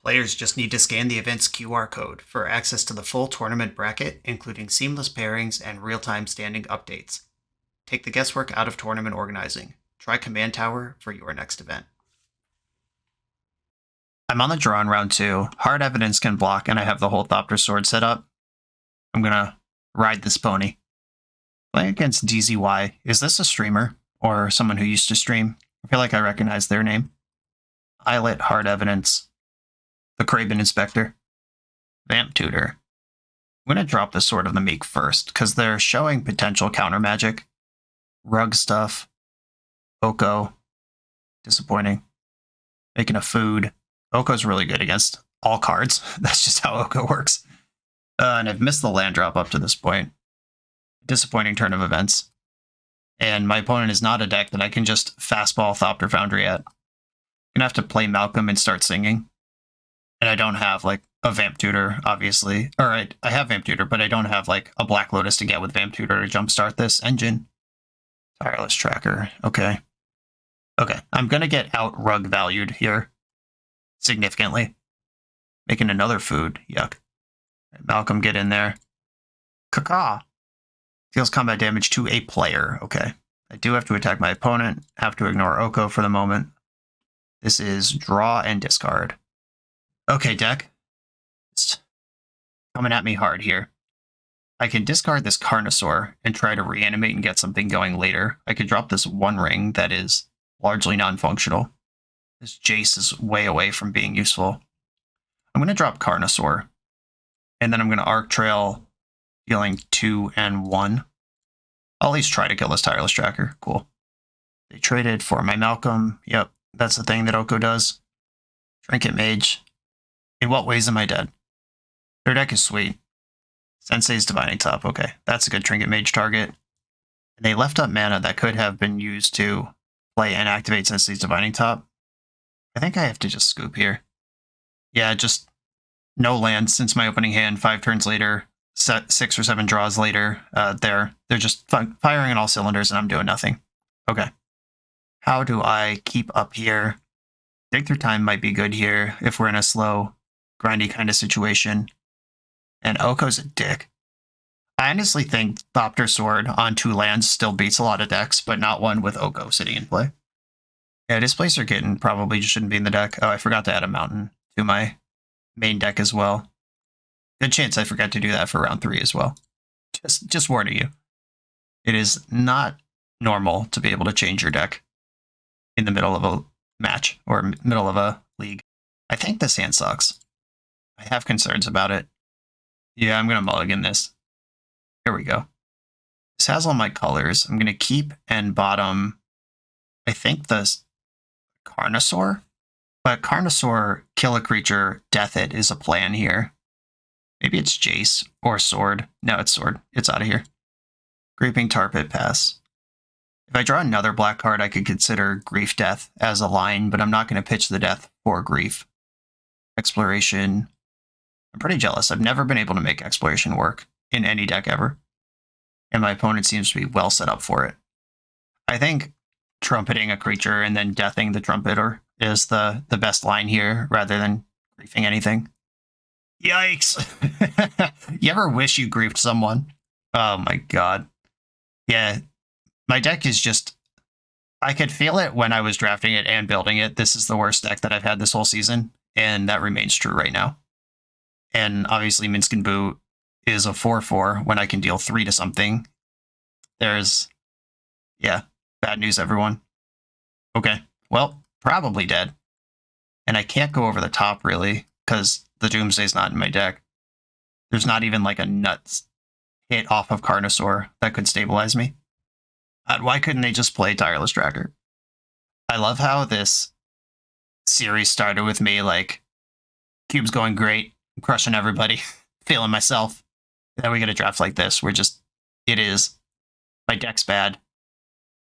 Players just need to scan the event's QR code for access to the full tournament bracket, including seamless pairings and real-time standing updates. Take the guesswork out of tournament organizing. Try Command Tower for your next event. I'm on the draw in round 2. Hard Evidence can block, and I have the whole Thopter Sword set up. I'm gonna ride this pony. Playing against DZY. Is this a streamer or someone who used to stream? I feel like I recognize their name. Islet, Hard Evidence. The Kraben Inspector. Vamp Tutor. I'm going to drop the Sword of the Meek first, because they're showing potential counter magic. Rug stuff. Oko. Disappointing. Making a food. Oko's really good against all cards. That's just how Oko works. And I've missed the land drop up to this point. Disappointing turn of events. And my opponent is not a deck that I can just fastball Thopter Foundry at. I'm gonna have to play Malcolm and start singing. And I don't have like a Vamp Tutor, obviously. All right, I have Vamp Tutor, but I don't have like a Black Lotus to get with Vamp Tutor to jumpstart this engine. Tireless Tracker. Okay. Okay, I'm gonna get out rug valued here significantly. Making another food. Yuck. Right, Malcolm, get in there. Caca. Deals combat damage to a player. Okay. I do have to attack my opponent. Have to ignore Oko for the moment. This is draw and discard. Okay, deck. It's coming at me hard here. I can discard this Carnosaur and try to reanimate and get something going later. I could drop this One Ring that is largely non-functional. This Jace is way away from being useful. I'm going to drop Carnosaur. And then I'm going to Arc Trail, dealing 2 and 1. I'll at least try to kill this Tireless Tracker. Cool. They traded for my Malcolm. Yep, that's the thing that Oko does. Trinket Mage. In what ways am I dead? Their deck is sweet. Sensei's Divining Top. Okay, that's a good Trinket Mage target. And they left up mana that could have been used to play and activate Sensei's Divining Top. I think I have to just scoop here. Yeah, just no land since my opening hand. 5 turns later, 6 or 7 draws later. They're just firing on all cylinders, and I'm doing nothing. Okay. How do I keep up here? Dig Through Time might be good here if we're in a slow, grindy kind of situation. And Oko's a dick. I honestly think Thopter Sword on 2 lands still beats a lot of decks, but not one with Oko sitting in play. Yeah, Displacer Kitten probably just shouldn't be in the deck. Oh, I forgot to add a mountain to my main deck as well. Good chance I forgot to do that for round 3 as well. Just warning you. It is not normal to be able to change your deck in the middle of a match or middle of a league. I think this hand sucks. I have concerns about it. Yeah, I'm going to mulligan this. Here we go. This has all my colors. I'm going to keep and bottom, I think, the Carnosaur. But Carnosaur, kill a creature, death it is a plan here. Maybe it's Jace or Sword. No, it's Sword. It's out of here. Creeping Tar Pit, pass. If I draw another black card, I could consider Grief Death as a line, but I'm not going to pitch the death for Grief. Exploration. I'm pretty jealous. I've never been able to make Exploration work in any deck ever. And my opponent seems to be well set up for it. I think trumpeting a creature and then deathing the trumpeter is the best line here, rather than griefing anything. Yikes! You ever wish you griefed someone? Oh my god. Yeah, my deck is just... I could feel it when I was drafting it and building it. This is the worst deck that I've had this whole season, and that remains true right now. And obviously Minsk and Boo is a 4/4 when I can deal 3 to something. There's... yeah, bad news, everyone. Okay, well, probably dead. And I can't go over the top, really, because the Doomsday's not in my deck. There's not even like a nuts hit off of Carnosaur that could stabilize me. Why couldn't they just play Tireless Tracker? I love how this series started with me like, Cube's going great, I'm crushing everybody, feeling myself. And then we get a draft like this where just, it is, my deck's bad,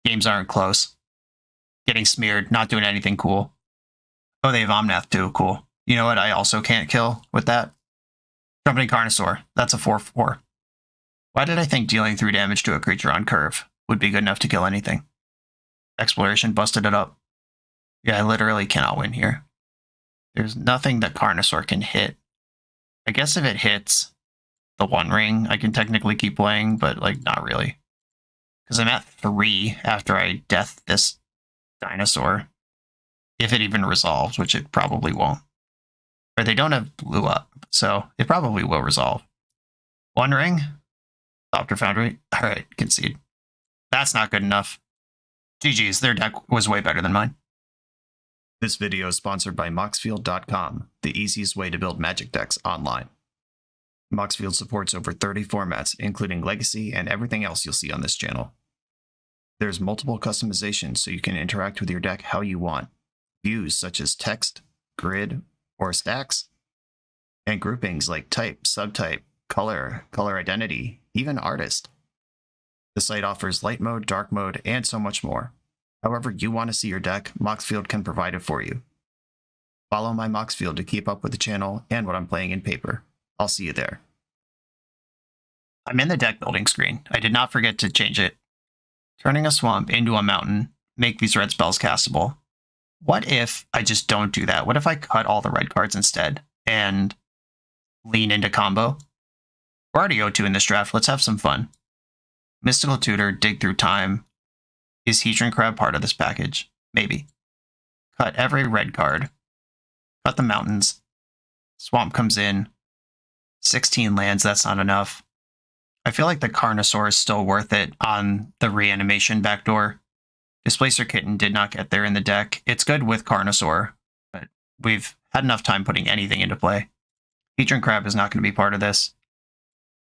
games aren't close, getting smeared, not doing anything cool. Oh, they have Omnath too, cool. You know what I also can't kill with that? Trumpeting Carnosaur, that's a 4/4. Why did I think dealing 3 damage to a creature on curve would be good enough to kill anything? Exploration busted it up. Yeah, I literally cannot win here. There's nothing that Carnosaur can hit. I guess if it hits the One Ring, I can technically keep playing, but like not really. Because I'm at 3 after I death this dinosaur. If it even resolves, which it probably won't. Or they don't have blue up, so it probably will resolve. One Ring? Thopter Foundry? Alright, concede. That's not good enough. GG's, their deck was way better than mine. This video is sponsored by Moxfield.com, the easiest way to build Magic decks online. Moxfield supports over 30 formats, including Legacy and everything else you'll see on this channel. There's multiple customizations so you can interact with your deck how you want. Views such as text, grid, or stacks. And groupings like type, subtype, color, color identity, even artist. The site offers light mode, dark mode, and so much more. However you want to see your deck, Moxfield can provide it for you. Follow my Moxfield to keep up with the channel and what I'm playing in paper. I'll see you there. I'm in the deck building screen. I did not forget to change it. Turning a swamp into a mountain, make these red spells castable. What if I just don't do that? What if I cut all the red cards instead and lean into combo? We're already 0-2 in this draft. Let's have some fun. Mystical Tutor, Dig Through Time. Is Hedron Crab part of this package? Maybe. Cut every red card. Cut the mountains. Swamp comes in. 16 lands, that's not enough. I feel like the Carnosaur is still worth it on the reanimation backdoor. Displacer Kitten did not get there in the deck. It's good with Carnosaur, but we've had enough time putting anything into play. Hedron Crab is not going to be part of this.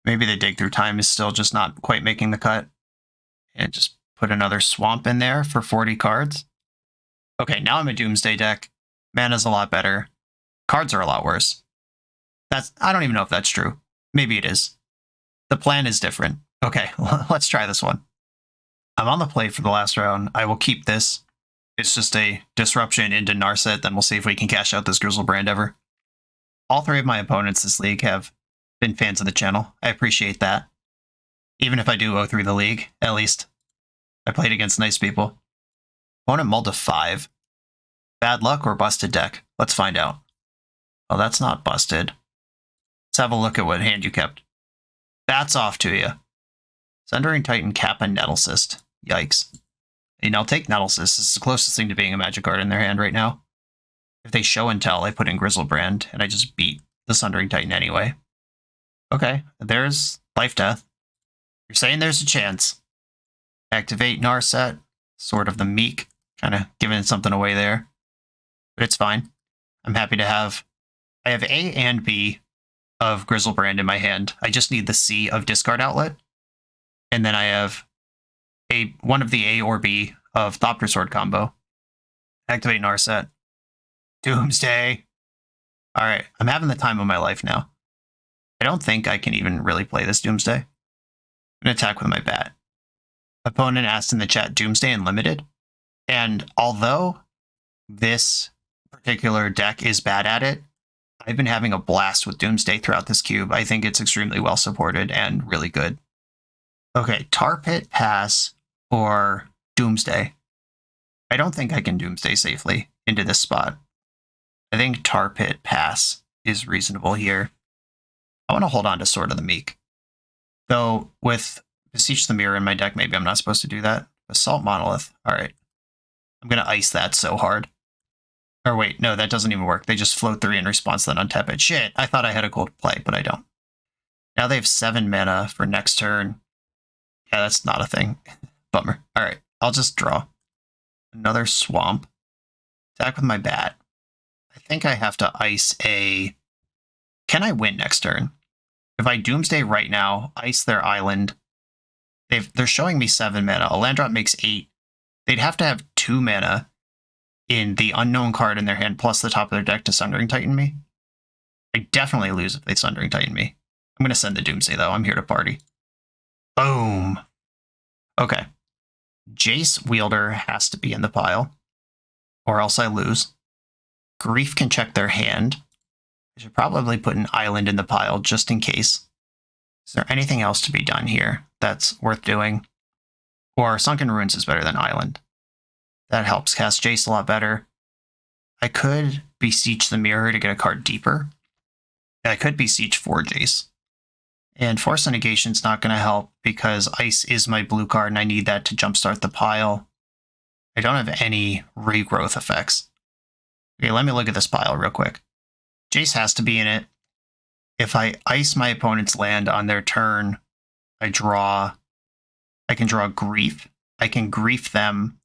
Maybe the Dig Through Time is still just not quite making the cut. And just put another Swamp in there for 40 cards. Okay, now I'm a Doomsday deck. Mana's a lot better. Cards are a lot worse. I don't even know if that's true. Maybe it is. The plan is different. Okay, let's try this one. I'm on the play for the last round. I will keep this. It's just a disruption into Narset, then we'll see if we can cash out this Grizzlebrand ever. All three of my opponents this league have been fans of the channel. I appreciate that. Even if I do 0-3 the league, at least I played against nice people. Opponent mulled to 5. Bad luck or busted deck? Let's find out. Oh, that's not busted. Let's have a look at what hand you kept. That's off to you. Sundering Titan, Kappa, Nettlecyst. Yikes. And I'll take Nettlecyst. It's the closest thing to being a magic card in their hand right now. If they show and tell, I put in Grizzlebrand, and I just beat the Sundering Titan anyway. Okay, there's Life Death. You're saying there's a chance. Activate Narset. Sword of the Meek. Kind of giving something away there. But it's fine. I'm happy to have... I have A and B of Grizzlebrand in my hand. I just need the C of Discard Outlet. And then I have one of the A or B of Thopter Sword combo. Activate Narset. Doomsday. Alright, I'm having the time of my life now. I don't think I can even really play this Doomsday. I'm going to attack with my bat. Opponent asked in the chat, Doomsday Unlimited? And although this particular deck is bad at it, I've been having a blast with Doomsday throughout this cube. I think it's extremely well supported and really good. Okay, Tar Pit, pass, or Doomsday. I don't think I can Doomsday safely into this spot. I think Tar Pit, pass is reasonable here. I want to hold on to Sword of the Meek. Though, with Beseech the Mirror in my deck, maybe I'm not supposed to do that. Assault Monolith. Alright. I'm going to ice that so hard. Or wait, no, that doesn't even work. They just float 3 in response, then untap it. Shit, I thought I had a gold play, but I don't. Now they have 7 mana for next turn. Yeah, that's not a thing. Bummer. Alright, I'll just draw. Another Swamp. Attack with my bat. I think I have to ice a... Can I win next turn? If I Doomsday right now, ice their island. They're showing me 7 mana. A land drop makes 8. They'd have to have 2 mana in the unknown card in their hand plus the top of their deck to Sundering Titan me. I definitely lose if they Sundering Titan me. I'm going to send the Doomsday, though. I'm here to party. Boom. Okay. Jace Wielder has to be in the pile, or else I lose. Grief can check their hand. I should probably put an island in the pile just in case. Is there anything else to be done here that's worth doing? Or Sunken Ruins is better than island. That helps cast Jace a lot better. I could Beseech the Mirror to get a card deeper. I could Beseech for Jace. And Force of Negation's not going to help because Ice is my blue card and I need that to jumpstart the pile. I don't have any regrowth effects. Okay, let me look at this pile real quick. Jace has to be in it. If I ice my opponent's land on their turn, I can draw Grief. I can Grief them.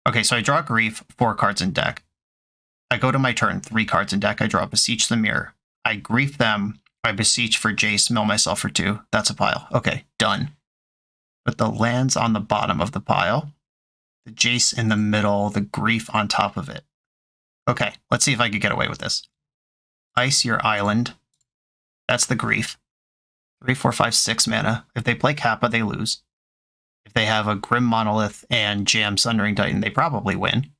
Okay, so I draw Grief, 4 cards in deck. I go to my turn, 3 cards in deck. I draw Beseech the Mirror. I Grief them. I Beseech for Jace, mill myself for 2. That's a pile. Okay, done. Put the lands on the bottom of the pile. The Jace in the middle, the Grief on top of it. Okay, let's see if I can get away with this. ice your island. That's the grief. 3, 4, 5, 6 mana. If they play Kappa, they lose. If they have a Grim Monolith and Jam Sundering Titan, they probably win.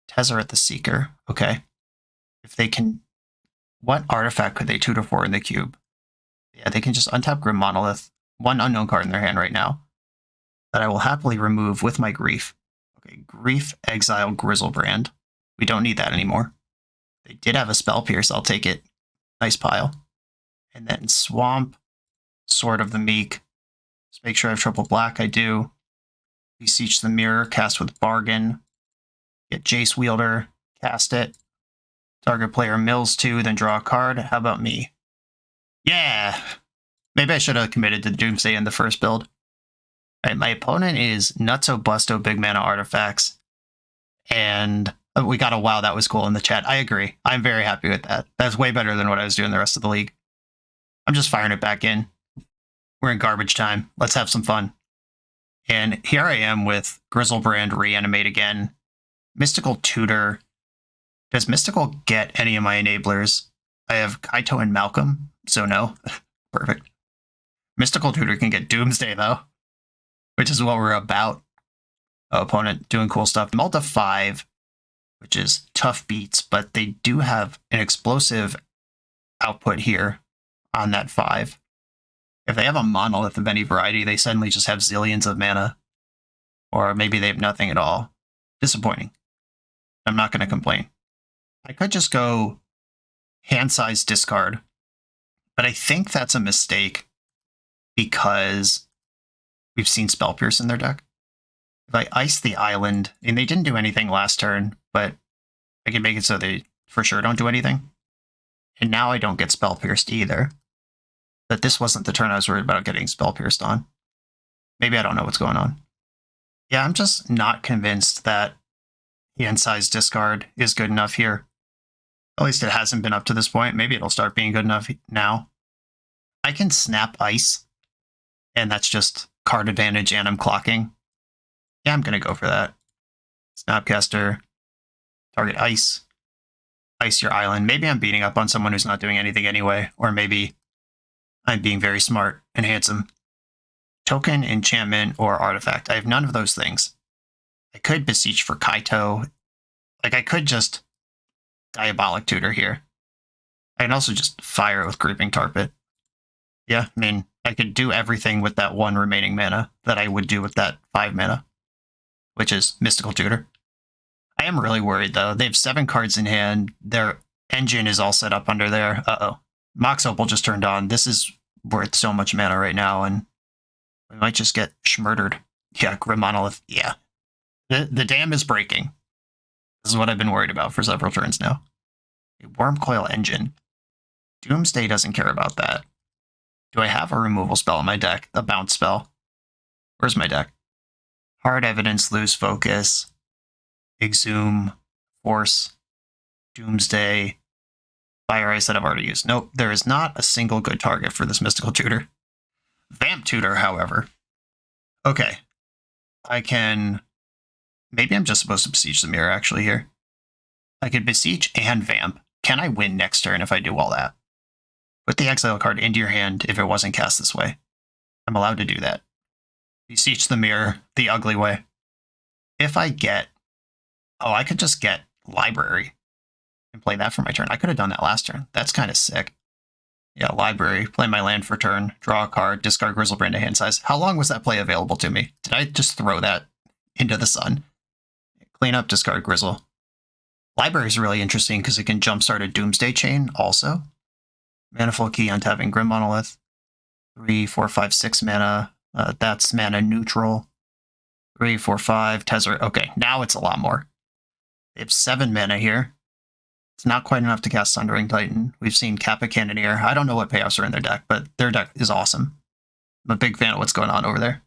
Tezzeret the Seeker. Okay. If they can... What artifact could they tutor for in the cube? Yeah, they can just untap Grim Monolith. One unknown card in their hand right now that I will happily remove with my Grief. Okay, Grief, Exile, Grizzlebrand. We don't need that anymore. They did have a Spell Pierce. I'll take it. Nice pile. And then Swamp, Sword of the Meek. Let's make sure I have triple black. I do. Beseech the Mirror, cast with Bargain. Get Jace Wielder, cast it. Target player mills 2, then draw a card. How about me? Yeah! Maybe I should have committed to Doomsday in the first build. All right, my opponent is Nutso Busto Big Mana Artifacts. And we got a wow, that was cool in the chat. I agree. I'm very happy with that. That's way better than what I was doing the rest of the league. I'm just firing it back in. We're in garbage time. Let's have some fun. And here I am with Grizzlebrand Reanimate again. Mystical Tutor. Does Mystical get any of my enablers? I have Kaito and Malcolm, so no. Perfect. Mystical Tutor can get Doomsday, though, which is what we're about. Opponent doing cool stuff. Multa 5, which is tough beats, but they do have an explosive output here on that 5. If they have a monolith of any variety, they suddenly just have zillions of mana. Or maybe they have nothing at all. Disappointing. I'm not going to complain. I could just go hand size discard, but I think that's a mistake because we've seen Spell Pierce in their deck. If I ice the island, and they didn't do anything last turn, but I can make it so they for sure don't do anything. And now I don't get Spell Pierced either. But this wasn't the turn I was worried about getting Spell Pierced on. Maybe I don't know what's going on. Yeah, I'm just not convinced that hand size discard is good enough here. At least it hasn't been up to this point. Maybe it'll start being good enough now. I can snap ice, and that's just card advantage and I'm clocking. Yeah, I'm going to go for that. Snapcaster, target ice, ice your island. Maybe I'm beating up on someone who's not doing anything anyway, or maybe I'm being very smart and handsome. Token, enchantment, or artifact. I have none of those things. I could beseech for Kaito. Like, I could just Diabolic Tutor here. I can also just fire it with Creeping Tarpit. Yeah, I mean, I could do everything with that 1 remaining mana that I would do with that 5 mana, which is Mystical Tutor. I am really worried, though. They have 7 cards in hand. Their engine is all set up under there. Uh-oh. Mox Opal just turned on. This is worth so much mana right now, and we might just get schmurdered. Yeah, Grim Monolith. Yeah. The dam is breaking. This is what I've been worried about for several turns now. A Wormcoil Engine. Doomsday doesn't care about that. Do I have a removal spell in my deck? A bounce spell? Where's my deck? Hard Evidence, Lose Focus, Exhume, Force, Doomsday, Fire Ice that I've already used. Nope, there is not a single good target for this Mystical Tutor. Vamp Tutor, however. Okay. I can... Maybe I'm just supposed to Beseech the Mirror, actually, here. I could Beseech and Vamp. Can I win next turn if I do all that? Put the exile card into your hand if it wasn't cast this way. I'm allowed to do that. Beseech the Mirror, the ugly way. If I get... Oh, I could just get Library and play that for my turn. I could have done that last turn. That's kind of sick. Yeah, Library, play my land for turn, draw a card, discard Grizzlebrand to hand size. How long was that play available to me? Did I just throw that into the sun? Clean up, discard Grizzle. Library is really interesting because it can jumpstart a Doomsday chain also. Manifold Key, untapping Grim Monolith. 3, 4, 5, 6 mana. That's mana neutral. 3, 4, 5, Tezzeret. Okay, now it's a lot more. They have 7 mana here. It's not quite enough to cast Sundering Titan. We've seen Kappa Cannoneer. I don't know what payoffs are in their deck, but their deck is awesome. I'm a big fan of what's going on over there.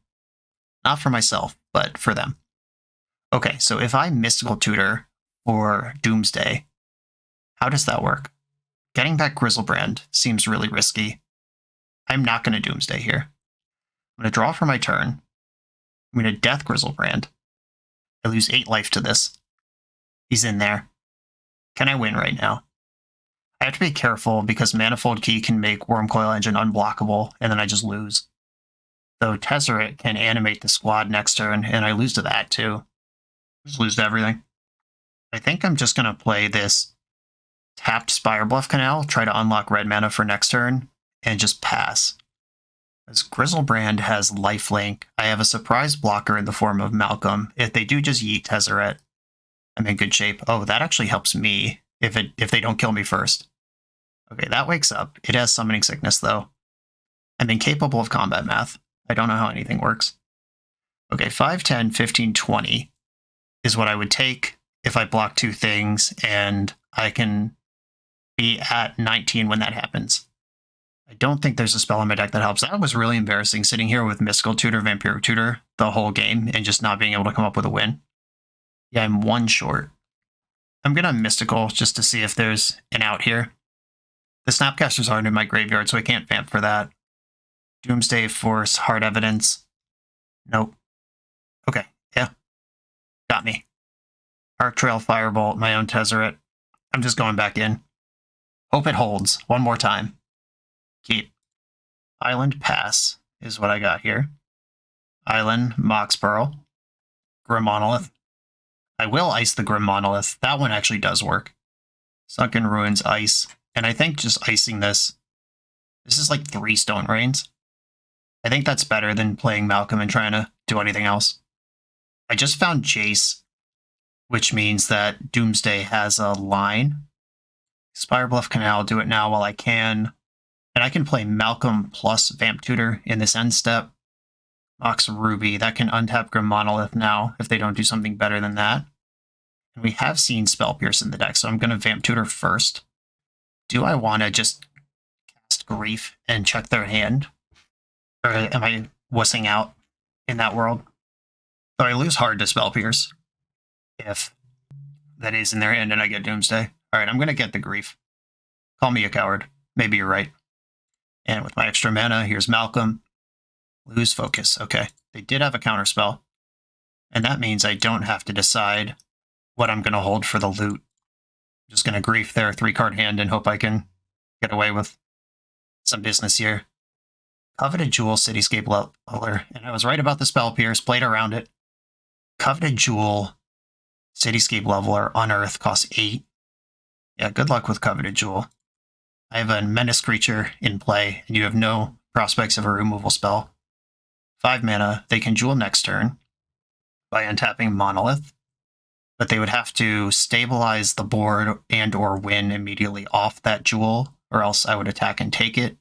Not for myself, but for them. Okay, so if I Mystical Tutor for Doomsday, how does that work? Getting back Grizzlebrand seems really risky. I'm not going to Doomsday here. I'm going to draw for my turn. I'm going to Death Grizzlebrand. I lose 8 life to this. He's in there. Can I win right now? I have to be careful because Manifold Key can make Wormcoil Engine unblockable, and then I just lose. Though Tezzeret can animate the squad next turn, and I lose to that too. Just lose to everything. I think I'm just going to play this tapped Spirebluff Canal, try to unlock red mana for next turn, and just pass. As Grizzlebrand has lifelink, I have a surprise blocker in the form of Malcolm. If they do just yeet Tezzeret, I'm in good shape. Oh, that actually helps me if they don't kill me first. Okay, that wakes up. It has Summoning Sickness, though. I'm incapable of combat math. I don't know how anything works. Okay, 5, 10, 15, 20 is what I would take if I block 2 things, and I can be at 19 when that happens. I don't think there's a spell in my deck that helps. That was really embarrassing, sitting here with Mystical Tutor, Vampiric Tutor the whole game, and just not being able to come up with a win. Yeah, I'm 1 short. I'm going to Mystical just to see if there's an out here. The Snapcasters aren't in my graveyard, so I can't vamp for that. Doomsday, Force, Hard Evidence. Nope. Okay, yeah. Got me. Arc Trail, Firebolt, my own Tezzeret. I'm just going back in. Hope it holds. One more time. Keep. Island Pass is what I got here. Island, Mox Pearl. Grim Monolith. I will ice the Grim Monolith. That one actually does work. Sunken Ruins, Ice. And I think just icing this is like 3 Stone Rains. I think that's better than playing Malcolm and trying to do anything else. I just found Jace, which means that Doomsday has a line. Spirebluff Canal, do it now while I can. And I can play Malcolm plus Vamp Tutor in this end step. Mox Ruby, that can untap Grim Monolith now if they don't do something better than that. And we have seen Spell Pierce in the deck, so I'm going to Vamp Tutor first. Do I want to just cast Grief and check their hand? Or am I wussing out in that world? So I lose hard to Spell Pierce if that is in their hand and I get Doomsday. Alright, I'm going to get the Grief. Call me a coward. Maybe you're right. And with my extra mana, here's Malcolm. Lose focus. Okay. They did have a counterspell. And that means I don't have to decide what I'm going to hold for the loot. I'm just going to Grief their 3-card hand and hope I can get away with some business here. Coveted Jewel, Cityscape Leveler. And I was right about the Spell Pierce. Played around it. Coveted Jewel, Cityscape Leveler, Unearth, costs 8. Yeah, good luck with Coveted Jewel. I have a Menace creature in play, and you have no prospects of a removal spell. 5 mana, they can Jewel next turn by untapping Monolith, but they would have to stabilize the board and or win immediately off that Jewel, or else I would attack and take it.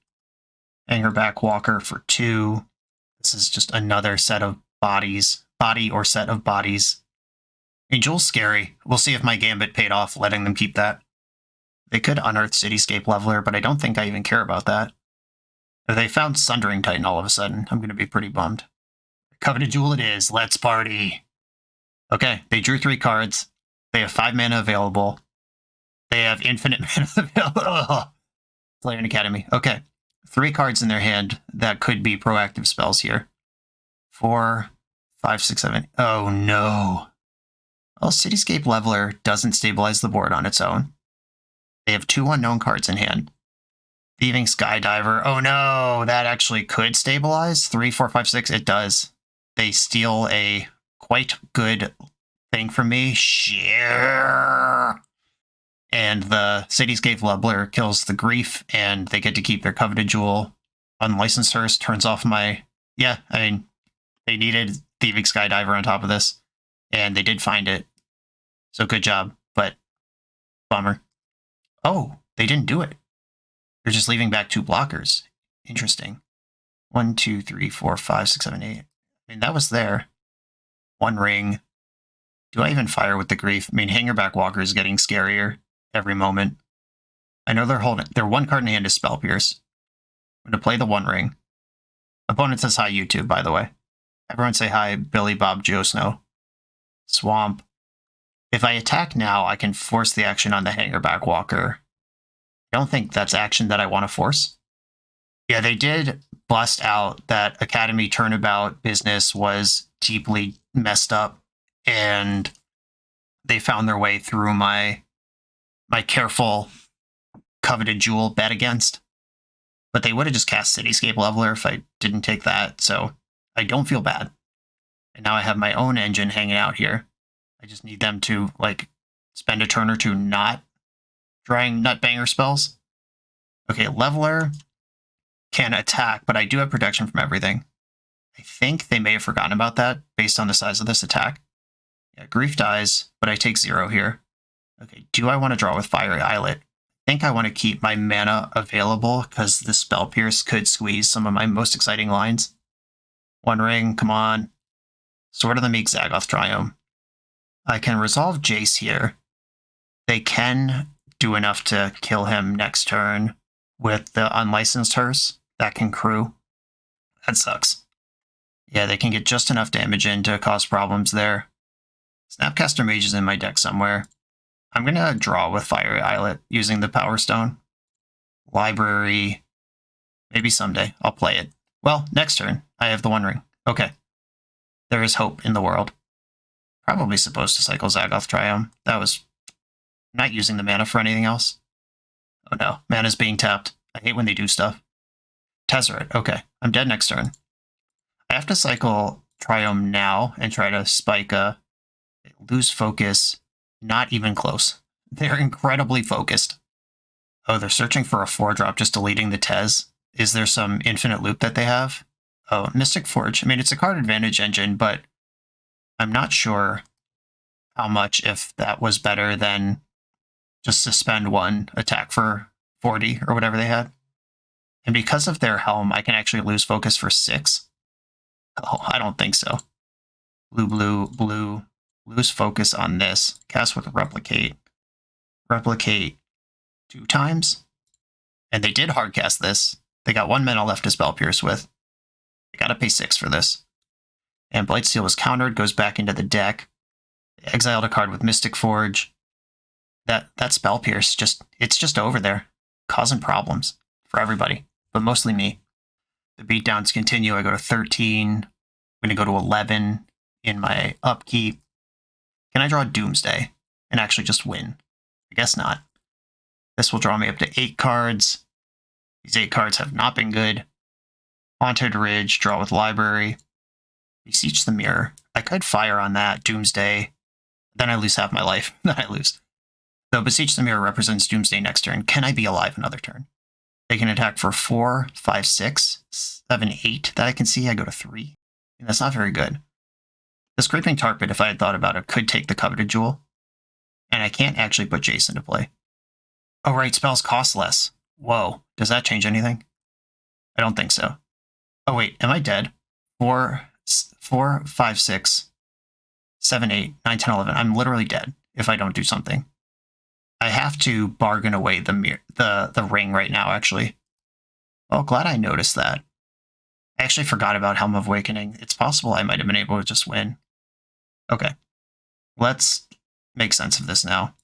Angerback Walker for 2. This is just another set of bodies. Body or set of bodies. I mean, Jewel's scary. We'll see if my Gambit paid off letting them keep that. They could unearth Cityscape Leveler, but I don't think I even care about that. If they found Sundering Titan all of a sudden, I'm going to be pretty bummed. Coveted Jewel it is. Let's party. Okay, they drew 3 cards. They have 5 mana available. They have infinite mana available. Player Academy. Okay. 3 cards in their hand that could be proactive spells here. 4, 5, 6, 7. Oh no. Well, Cityscape Leveler doesn't stabilize the board on its own. They have 2 unknown cards in hand. Thieving Skydiver. Oh no, that actually could stabilize. 3, 4, 5, 6. It does. They steal a quite good thing from me. Share. And the Cityscape Leveler kills the Grief, and they get to keep their Coveted Jewel. Unlicensed Hearse turns off my... Yeah, I mean, they needed Thieving Skydiver on top of this, and they did find it. So good job, but bummer. Oh, they didn't do it. They're just leaving back 2 blockers. Interesting. 1, 2, 3, 4, 5, 6, 7, 8. I mean, that was there. 1 ring. Do I even fire with the Grief? I mean, Hangerback Walker is getting scarier every moment. I know they're holding... Their 1 card in hand is Spell Pierce. I'm going to play the 1 ring. Opponent says hi, YouTube, by the way. Everyone say hi, Billy Bob Joe Snow. Swamp. If I attack now, I can force the action on the Hangerback Walker. I don't think that's action that I want to force. Yeah, they did bust out that Academy Turnabout business was deeply messed up, and they found their way through my careful Coveted Jewel bet against. But they would have just cast Cityscape Leveler if I didn't take that, so I don't feel bad. And now I have my own engine hanging out here. I just need them to, like, spend a turn or two not drawing Nutbanger spells. Okay, Leveler can attack, but I do have protection from everything. I think they may have forgotten about that based on the size of this attack. Yeah, Grief dies, but I take 0 here. Okay, do I want to draw with Fiery Islet? I think I want to keep my mana available because the Spell Pierce could squeeze some of my most exciting lines. One Ring, come on. Sword of the Meek, Zagoth Triome. I can resolve Jace here. They can do enough to kill him next turn with the Unlicensed Hearse. That can crew. That sucks. Yeah, they can get just enough damage in to cause problems there. Snapcaster Mage is in my deck somewhere. I'm going to draw with Fiery Islet using the Power Stone. Library. Maybe someday. I'll play it. Well, next turn, I have the One Ring. Okay. There is hope in the world. Probably supposed to cycle Zagoth Triome. That was not using the mana for anything else. Oh no, mana's being tapped. I hate when they do stuff. Tezzeret. Okay, I'm dead next turn. I have to cycle Triome now and try to spike a lose focus. Not even close. They're incredibly focused. Oh, they're searching for a 4-drop, just deleting the Tez. Is there some infinite loop that they have? Oh, Mystic Forge. I mean, it's a card advantage engine, but I'm not sure how much if that was better than just suspend 1 attack for 40 or whatever they had. And because of their Helm, I can actually lose focus for 6. Oh, I don't think so. Blue. Lose focus on this. Cast with Replicate. Replicate 2 times. And they did hardcast this. They got 1 mana left to Spell Pierce with. They gotta pay 6 for this. And Blightsteel was countered, goes back into the deck. They exiled a card with Mystic Forge. That Spell Pierce, it's just over there. Causing problems for everybody, but mostly me. The beatdowns continue. I go to 13. I'm going to go to 11 in my upkeep. Can I draw Doomsday and actually just win? I guess not. This will draw me up to 8 cards. These 8 cards have not been good. Haunted Ridge, draw with Library. Beseech the Mirror. I could fire on that, Doomsday. Then I lose half my life. Then I lose. Though Beseech the Mirror represents Doomsday next turn, can I be alive another turn? They can attack for 4, 5, 6, 7, 8 that I can see. I go to 3. And that's not very good. The Scraping Tar Pit, if I had thought about it, could take the Coveted Jewel. And I can't actually put Jace into play. Oh, right, spells cost less. Whoa, does that change anything? I don't think so. Oh, wait, am I dead? 4, 5, 6, 7, 8, 9, 10, 11. I'm literally dead if I don't do something. I have to bargain away the ring right now, actually. Well, glad I noticed that. I actually forgot about Helm of Awakening. It's possible I might have been able to just win. Okay. Let's make sense of this now.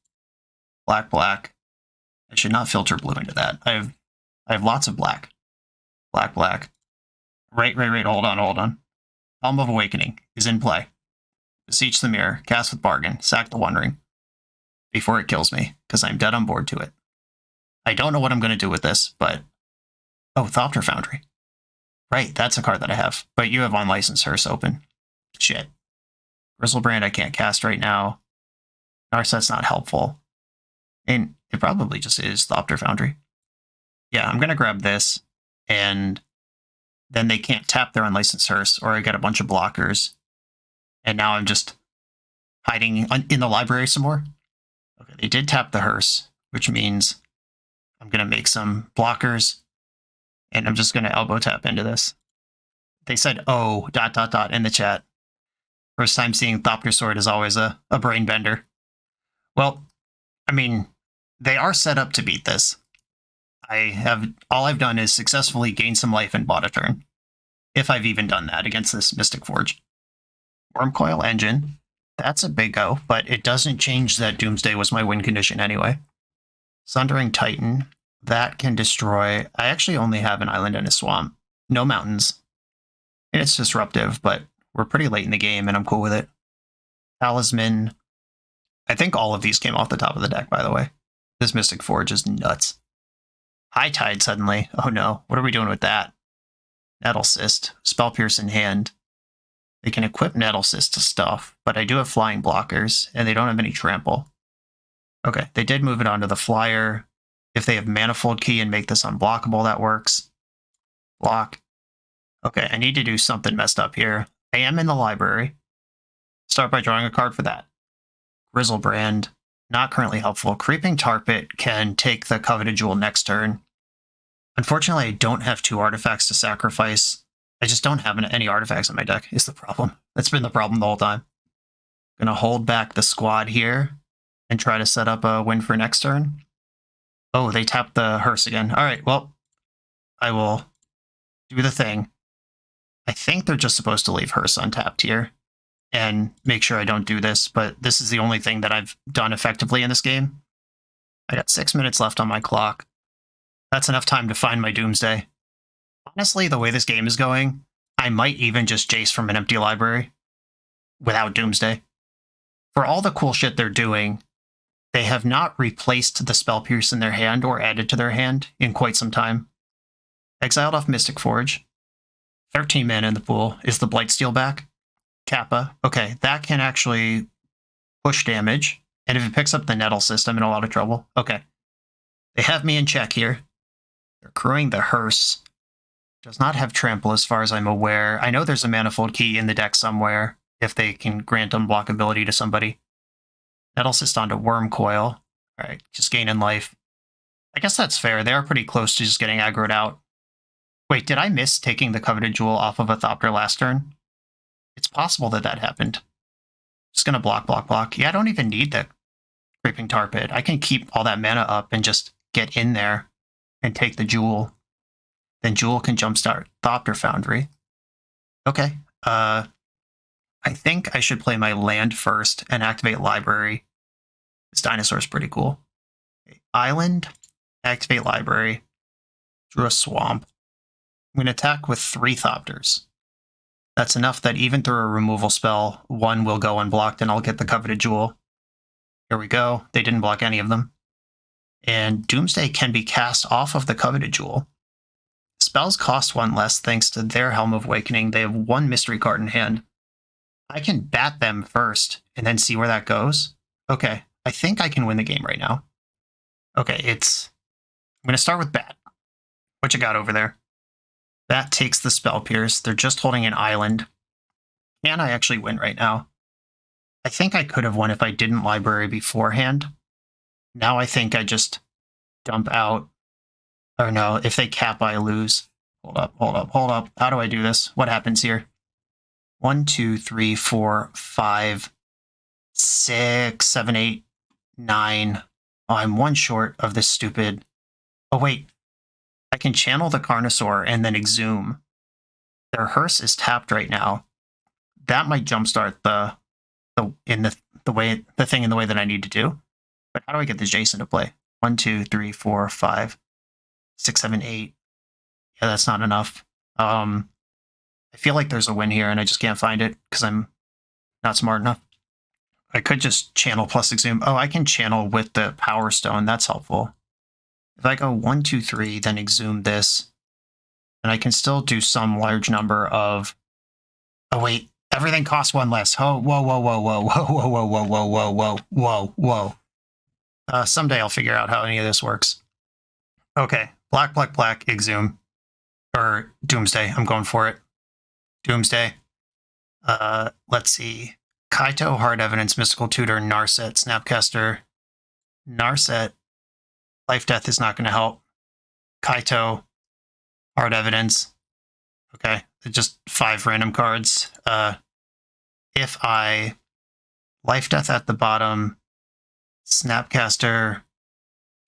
Black. I should not filter blue into that. I have lots of black. Black. Right. Hold on. Helm of Awakening is in play. Beseech the Mirror. Cast with Bargain. Sack the One Ring. Before it kills me, because I'm dead on board to it. I don't know what I'm going to do with this, but... Oh, Thopter Foundry. Right, that's a card that I have. But you have Unlicensed Hearse open. Shit. Grizzlebrand I can't cast right now. Narset's not helpful. And it probably just is Thopter Foundry. Yeah, I'm going to grab this, and then they can't tap their Unlicensed Hearse, or I get a bunch of blockers. And now I'm just hiding in the library some more. Okay, they did tap the Hearse, which means I'm going to make some blockers, and I'm just going to elbow tap into this. They said, oh, ... in the chat. First time seeing Thopter Sword is always a brain bender. Well, I mean, they are set up to beat this. All I've done is successfully gain some life and bought a turn. If I've even done that against this Mystic Forge. Wormcoil Engine. That's a big O, but it doesn't change that Doomsday was my win condition anyway. Sundering Titan, that can destroy... I actually only have an island and a swamp. No mountains. And it's disruptive, but we're pretty late in the game, and I'm cool with it. Talisman. I think all of these came off the top of the deck, by the way. This Mystic Forge is nuts. High Tide suddenly. Oh no, what are we doing with that? Nettle Cyst, Spell Pierce in hand. They can equip Nettle Cyst to stuff, but I do have flying blockers, and they don't have any trample. Okay, they did move it onto the flyer. If they have Manifold Key and make this unblockable, that works. Block. Okay, I need to do something messed up here. I am in the library. Start by drawing a card for that. Grizzlebrand, not currently helpful. Creeping Tar Pit can take the Coveted Jewel next turn. Unfortunately, I don't have 2 artifacts to sacrifice. I just don't have any artifacts in my deck, is the problem. That's been the problem the whole time. Gonna hold back the squad here and try to set up a win for next turn. Oh, they tapped the hearse again. All right, well, I will do the thing. I think they're just supposed to leave hearse untapped here and make sure I don't do this, but this is the only thing that I've done effectively in this game. I got 6 minutes left on my clock. That's enough time to find my Doomsday. Honestly, the way this game is going, I might even just Jace from an empty library without Doomsday. For all the cool shit they're doing, they have not replaced the Spell Pierce in their hand or added to their hand in quite some time. Exiled off Mystic Forge. 13 mana in the pool. Is the Blightsteel back? Kappa. Okay, that can actually push damage. And if it picks up the Nettle Cyst, I'm in a lot of trouble. Okay. They have me in check here. They're crewing the hearse. Does not have trample as far as I'm aware. I know there's a Manifold Key in the deck somewhere if they can grant unblockability to somebody. Nettle Cyst onto Worm Coil. Alright, just gaining life. I guess that's fair. They are pretty close to just getting aggroed out. Wait, did I miss taking the Coveted Jewel off of a Thopter last turn? It's possible that that happened. Just gonna block, block, block. Yeah, I don't even need the Creeping Tar Pit. I can keep all that mana up and just get in there and take the Jewel. Then Jewel can jumpstart Thopter Foundry. Okay. I think I should play my land first and activate Library. This dinosaur is pretty cool. Okay. Island, activate Library. Drew a Swamp. I'm going to attack with 3 Thopters. That's enough that even through a removal spell, 1 will go unblocked and I'll get the Coveted Jewel. Here we go. They didn't block any of them. And Doomsday can be cast off of the Coveted Jewel. Spells cost 1 less thanks to their Helm of Awakening. They have 1 mystery card in hand. I can bat them first and then see where that goes. Okay, I think I can win the game right now. Okay, I'm going to start with Bat. What you got over there? Bat takes the Spell Pierce. They're just holding an island. Can I actually win right now? I think I could have won if I didn't library beforehand. Now I think I just dump out. Or no, if they cap, I lose. Hold up, hold up, hold up. How do I do this? What happens here? 1, 2, 3, 4, 5, 6, 7, 8, 9. Oh, I'm 1 short of this stupid... Oh, wait. I can channel the Carnosaur and then exhume. Their hearse is tapped right now. That might jumpstart the thing in the way that I need to do. But how do I get the Jason to play? 1, 2, 3, 4, 5, 6, 7, 8. Yeah, that's not enough. I feel like there's a win here and I just can't find it because I'm not smart enough. I could just channel plus exhume. Oh, I can channel with the Power Stone. That's helpful. If I go 1, 2, 3, then exhume this, and I can still do some large number of... Oh, wait. Everything costs 1 less. Oh, whoa, whoa, whoa, whoa, whoa, whoa, whoa, whoa, whoa, whoa, whoa, whoa, whoa. Someday I'll figure out how any of this works. Okay. Black, black, black, exhume. Or Doomsday. I'm going for it. Doomsday. Let's see. Kaito, Hard Evidence, Mystical Tutor, Narset, Snapcaster. Narset. Life Death is not going to help. Kaito. Hard Evidence. Okay. Just 5 random cards. If I Life Death at the bottom, Snapcaster,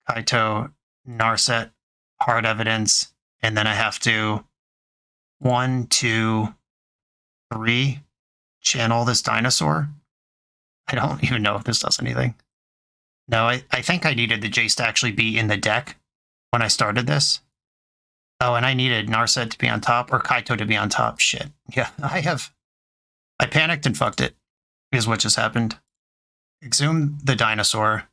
Kaito, Narset, Hard Evidence, and then I have to 1, 2, 3 channel this dinosaur. I don't even know if this does anything. No, I think I needed the Jace to actually be in the deck when I started this. Oh, and I needed Narset to be on top or Kaito to be on top. Shit. Yeah, I panicked and fucked it, is what just happened. Exhume the dinosaur,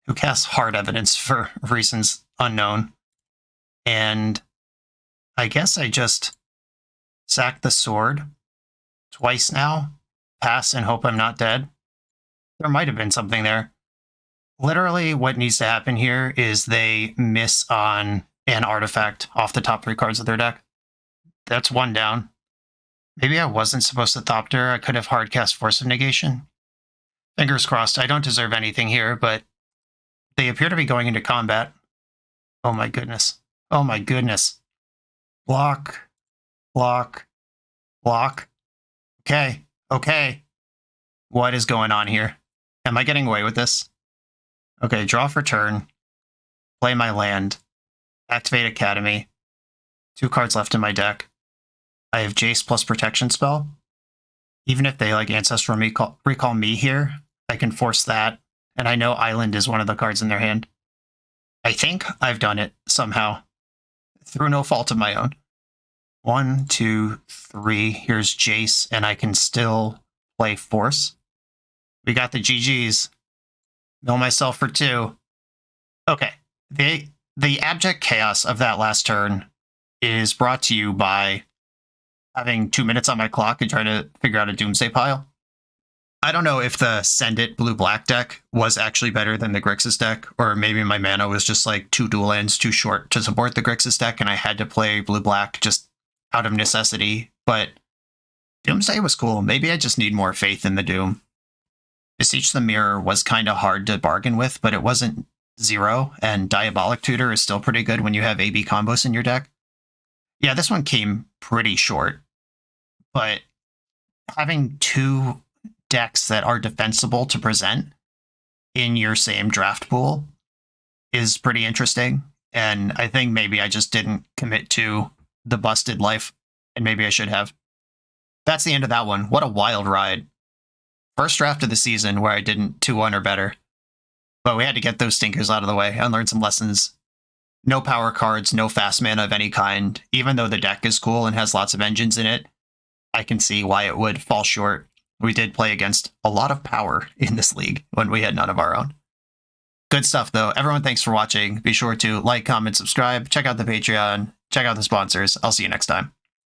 who casts Hard Evidence for reasons unknown. And I guess I just sack the sword twice now, pass and hope I'm not dead. There might have been something there. Literally, what needs to happen here is they miss on an artifact off the top 3 cards of their deck. That's 1 down. Maybe I wasn't supposed to Thopter. I could have hardcast Force of Negation. Fingers crossed. I don't deserve anything here, but they appear to be going into combat. Oh my goodness. Oh my goodness. Block. Block. Block. Okay. Okay. What is going on here? Am I getting away with this? Okay, draw for turn. Play my land. Activate Academy. 2 cards left in my deck. I have Jace plus protection spell. Even if they like Ancestral Recall me here, I can force that. And I know Island is one of the cards in their hand. I think I've done it somehow. Through no fault of my own. 1, 2, 3. Here's Jace, and I can still play Force. We got the GGs. Mill myself for 2. Okay. The abject chaos of that last turn is brought to you by having 2 minutes on my clock and trying to figure out a Doomsday pile. I don't know if the Send It blue-black deck was actually better than the Grixis deck, or maybe my mana was just like 2 dual lands too short to support the Grixis deck, and I had to play blue-black just out of necessity. But Doomsday was cool. Maybe I just need more faith in the Doom. Beseech the Mirror was kind of hard to bargain with, but it wasn't 0, and Diabolic Tutor is still pretty good when you have AB combos in your deck. Yeah, this one came pretty short, but having 2 decks that are defensible to present in your same draft pool is pretty interesting, and I think maybe I just didn't commit to the busted life, and maybe I should have. That's the end of that one. What a wild ride. First draft of the season where I didn't 2-1 or better. But we had to get those stinkers out of the way and learn some lessons. No power cards, no fast mana of any kind. Even though the deck is cool and has lots of engines in it, I can see why it would fall short. We did play against a lot of power in this league when we had none of our own. Good stuff, though. Everyone, thanks for watching. Be sure to like, comment, subscribe, check out the Patreon, check out the sponsors. I'll see you next time.